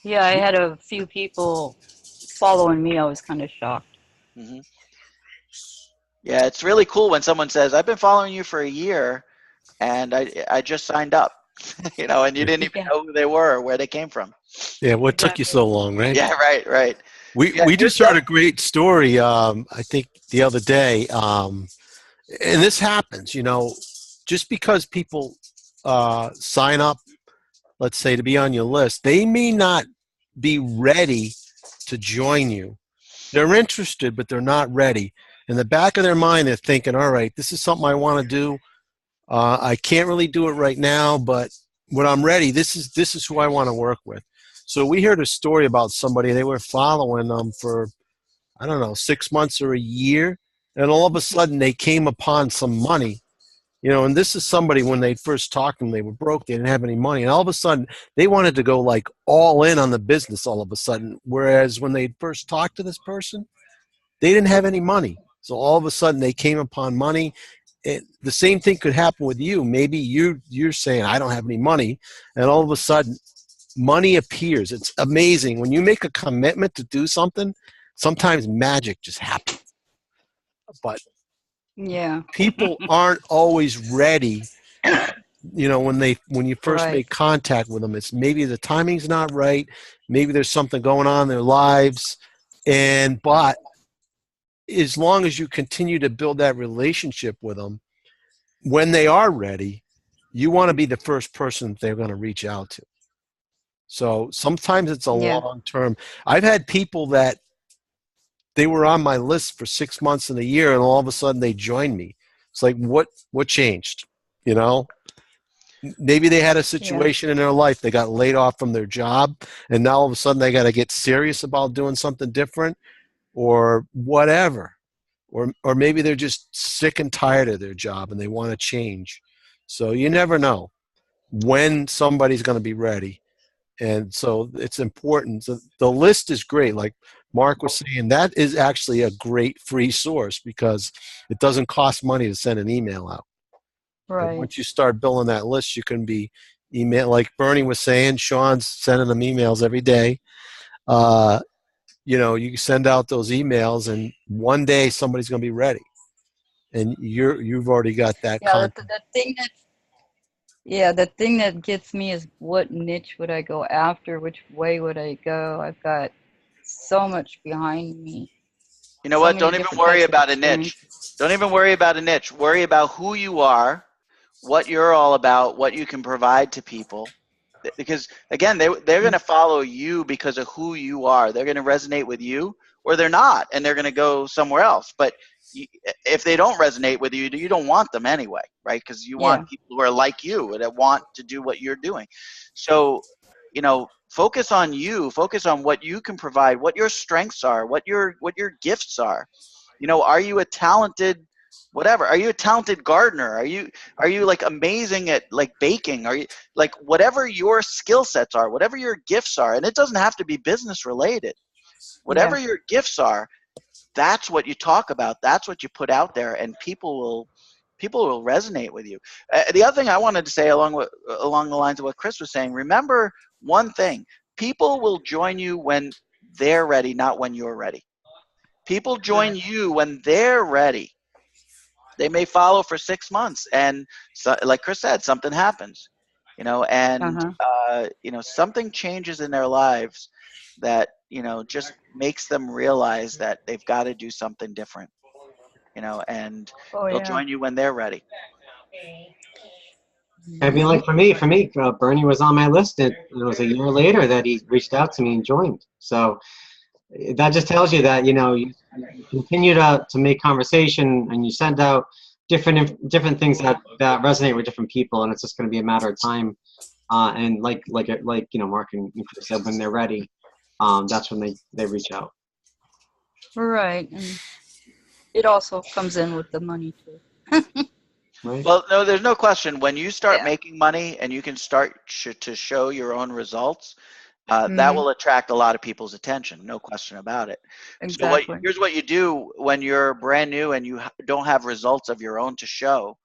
S6: Yeah, I had a few people following me. I was kind of shocked.
S1: Mm-hmm. Yeah, it's really cool when someone says, I've been following you for a year, and I just signed up, and you didn't even know who they were or where they came from.
S2: Yeah, what took you so long, right?
S1: Yeah, right.
S2: We just heard a great story, I think the other day, and this happens, just because people sign up, let's say, to be on your list, they may not be ready to join you. They're interested, but they're not ready. In the back of their mind, they're thinking, all right, this is something I want to do. I can't really do it right now, but when I'm ready, this is who I want to work with. So we heard a story about somebody. They were following them for, I don't know, 6 months or a year, and all of a sudden they came upon some money. And this is somebody, when they first talked to them, they were broke, they didn't have any money, and all of a sudden they wanted to go like all in on the business all of a sudden, whereas when they first talked to this person, they didn't have any money. So all of a sudden they came upon money. The same thing could happen with you. Maybe you're saying, I don't have any money, and all of a sudden money appears. It's amazing. When you make a commitment to do something, sometimes magic just happens. But people aren't always ready. When you first make contact with them, it's maybe the timing's not right. Maybe there's something going on in their lives, but as long as you continue to build that relationship with them, when they are ready, you want to be the first person they're going to reach out to. So sometimes it's a long term. I've had people that they were on my list for 6 months and a year, and all of a sudden they joined me. It's like, what changed? maybe they had a situation in their life. They got laid off from their job, and now all of a sudden they got to get serious about doing something different or whatever. Or maybe they're just sick and tired of their job and they want to change. So you never know when somebody's going to be ready. And so it's important. So the list is great. Like Mark was saying, that is actually a great free source because it doesn't cost money to send an email out. And
S6: Right.
S2: once you start building that list, you can be email, like Bernie was saying, Sean's sending them emails every day. You send out those emails and one day somebody's going to be ready. And you've already got that
S6: Yeah,
S2: content.
S6: the thing that gets me is what niche would I go after? Which way would I go? I've got so much behind me.
S1: You know
S6: So
S1: what?
S6: many
S1: Don't even
S6: different
S1: worry
S6: types of
S1: about a niche.
S6: experiences.
S1: Don't even worry about a niche. Worry about who you are, what you're all about, what you can provide to people. Because again, they're going to follow you because of who you are. They're going to resonate with you, or they're not, and they're going to go somewhere else. But if they don't resonate with you, you don't want them anyway, right? Because you want
S6: Yeah.
S1: people who are like you that want to do what you're doing. So, focus on you. Focus on what you can provide, what your strengths are, what your gifts are. Are you a talented whatever? Are you a talented gardener? Are you like amazing at like baking? Are you like whatever your skill sets are, whatever your gifts are, and it doesn't have to be business related.
S6: Yeah.
S1: Whatever your gifts are, that's what you talk about. That's what you put out there, and people will resonate with you. The other thing I wanted to say along the lines of what Chris was saying, remember one thing: people will join you when they're ready, not when you're ready. People join you when they're ready. They may follow for 6 months, and so, like Chris said, something happens, and
S6: Uh-huh.
S1: something changes in their lives that just makes them realize that they've got to do something different, and
S6: Oh
S1: they'll
S6: yeah.
S1: join you when they're ready.
S3: I mean, like for me, Bernie was on my list. It was a year later that he reached out to me and joined. So that just tells you that you continue to make conversation and you send out different things that resonate with different people, and it's just going to be a matter of time. And like Mark and Chris said, when they're ready, that's when they reach out.
S6: Right. And it also comes in with the money too.
S3: Right.
S1: Well, no, there's no question. When you start
S6: Yeah.
S1: making money and you can start to show your own results, that
S6: Mm-hmm.
S1: will attract a lot of people's attention. No question about it. So
S6: Exactly.
S1: here's what you do when you're brand new and you don't have results of your own to show.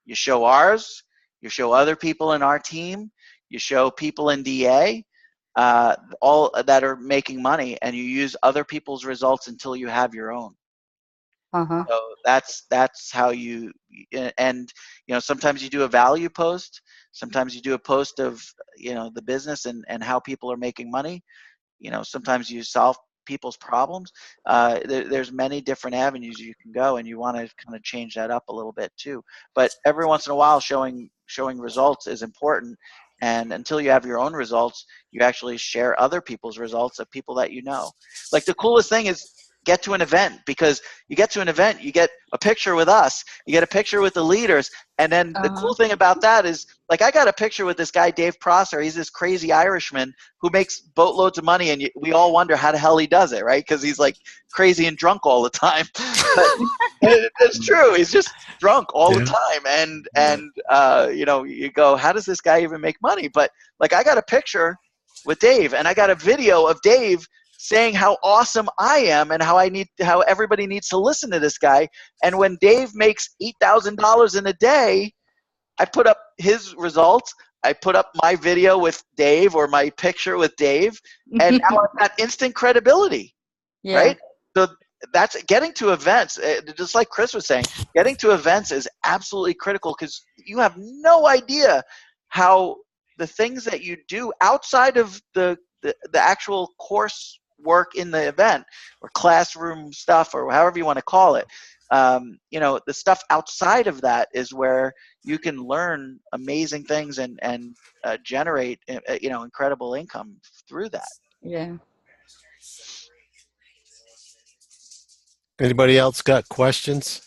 S1: You show ours, you show other people in our team, you show people in DA, all that are making money, and you use other people's results until you have your own.
S6: Uh-huh.
S1: So that's how you, and sometimes you do a value post, sometimes you do a post of the business and how people are making money. Sometimes you solve people's problems. There's many different avenues you can go, and you want to kind of change that up a little bit too. But every once in a while, showing results is important. And until you have your own results, you actually share other people's results of people that you know. Like the coolest thing is get to an event, because you get to an event, you get a picture with us, you get a picture with the leaders, and then the
S6: Uh-huh.
S1: cool thing about that is, like, I got a picture with this guy Dave Prosser. He's this crazy Irishman who makes boatloads of money, and we all wonder how the hell he does it, right? Because he's like crazy and drunk all the time. But it's true. He's just drunk all the
S2: Yeah.
S1: time, and you go, how does this guy even make money? But like, I got a picture with Dave, and I got a video of Dave saying how awesome I am and how everybody needs to listen to this guy. And when Dave makes $8,000 in a day, I put up his results. I put up my video with Dave or my picture with Dave, and now I've got instant credibility,
S6: Yeah.
S1: right? So that's getting to events. Just like Chris was saying, getting to events is absolutely critical, because you have no idea how the things that you do outside of the actual course work in the event, or classroom stuff, or however you want to call it. The stuff outside of that is where you can learn amazing things and generate incredible income through that.
S6: Yeah.
S2: Anybody else got questions?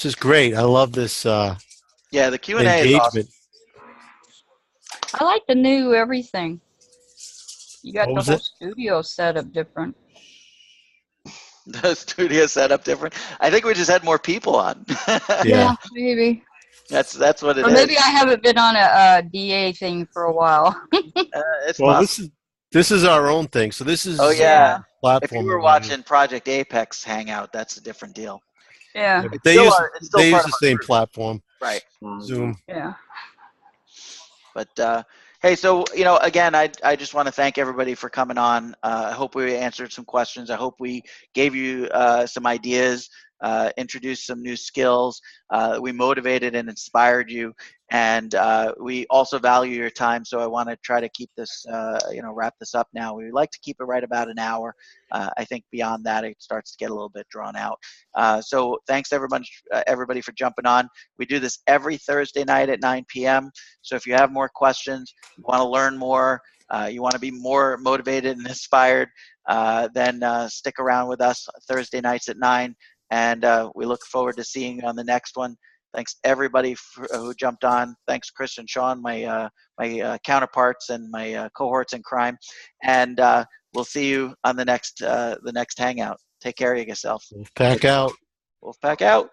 S2: This is great. I love this
S1: Yeah, the Q&A is awesome.
S2: engagement.
S6: I like the new everything. You got
S2: What
S6: the
S2: was
S6: whole
S2: it?
S6: studio set up different.
S1: The studio set up different. I think we just had more people on.
S2: Yeah.
S6: Maybe.
S1: That's what it
S6: Or
S1: is.
S6: maybe I haven't been on a DA thing for a while.
S1: It's
S2: Well,
S1: possible.
S2: this is our own thing. So this is
S1: Oh yeah. If
S2: platform.
S1: you were watching Project Apex Hangout, that's a different deal.
S6: Yeah.
S2: Yeah, but
S1: It's still
S2: they
S1: part
S2: use
S1: of
S2: the
S1: our
S2: same
S1: group.
S2: platform.
S1: Right.
S2: Zoom.
S6: Yeah.
S1: But hey, so again, I just want to thank everybody for coming on. I hope we answered some questions. I hope we gave you some ideas, introduced some new skills. We motivated and inspired you, and we also value your time. So I want to try to keep this, wrap this up now. We like to keep it right about an hour. I think beyond that, it starts to get a little bit drawn out. So thanks everybody for jumping on. We do this every Thursday night at 9 p.m. So if you have more questions, you want to learn more, you want to be more motivated and inspired, then stick around with us Thursday nights at 9. And we look forward to seeing you on the next one. Thanks everybody who jumped on. Thanks Chris and Sean, my counterparts and my cohorts in crime. And we'll see you on the next hangout. Take care of yourself.
S2: Wolfpack out.
S1: Wolfpack out.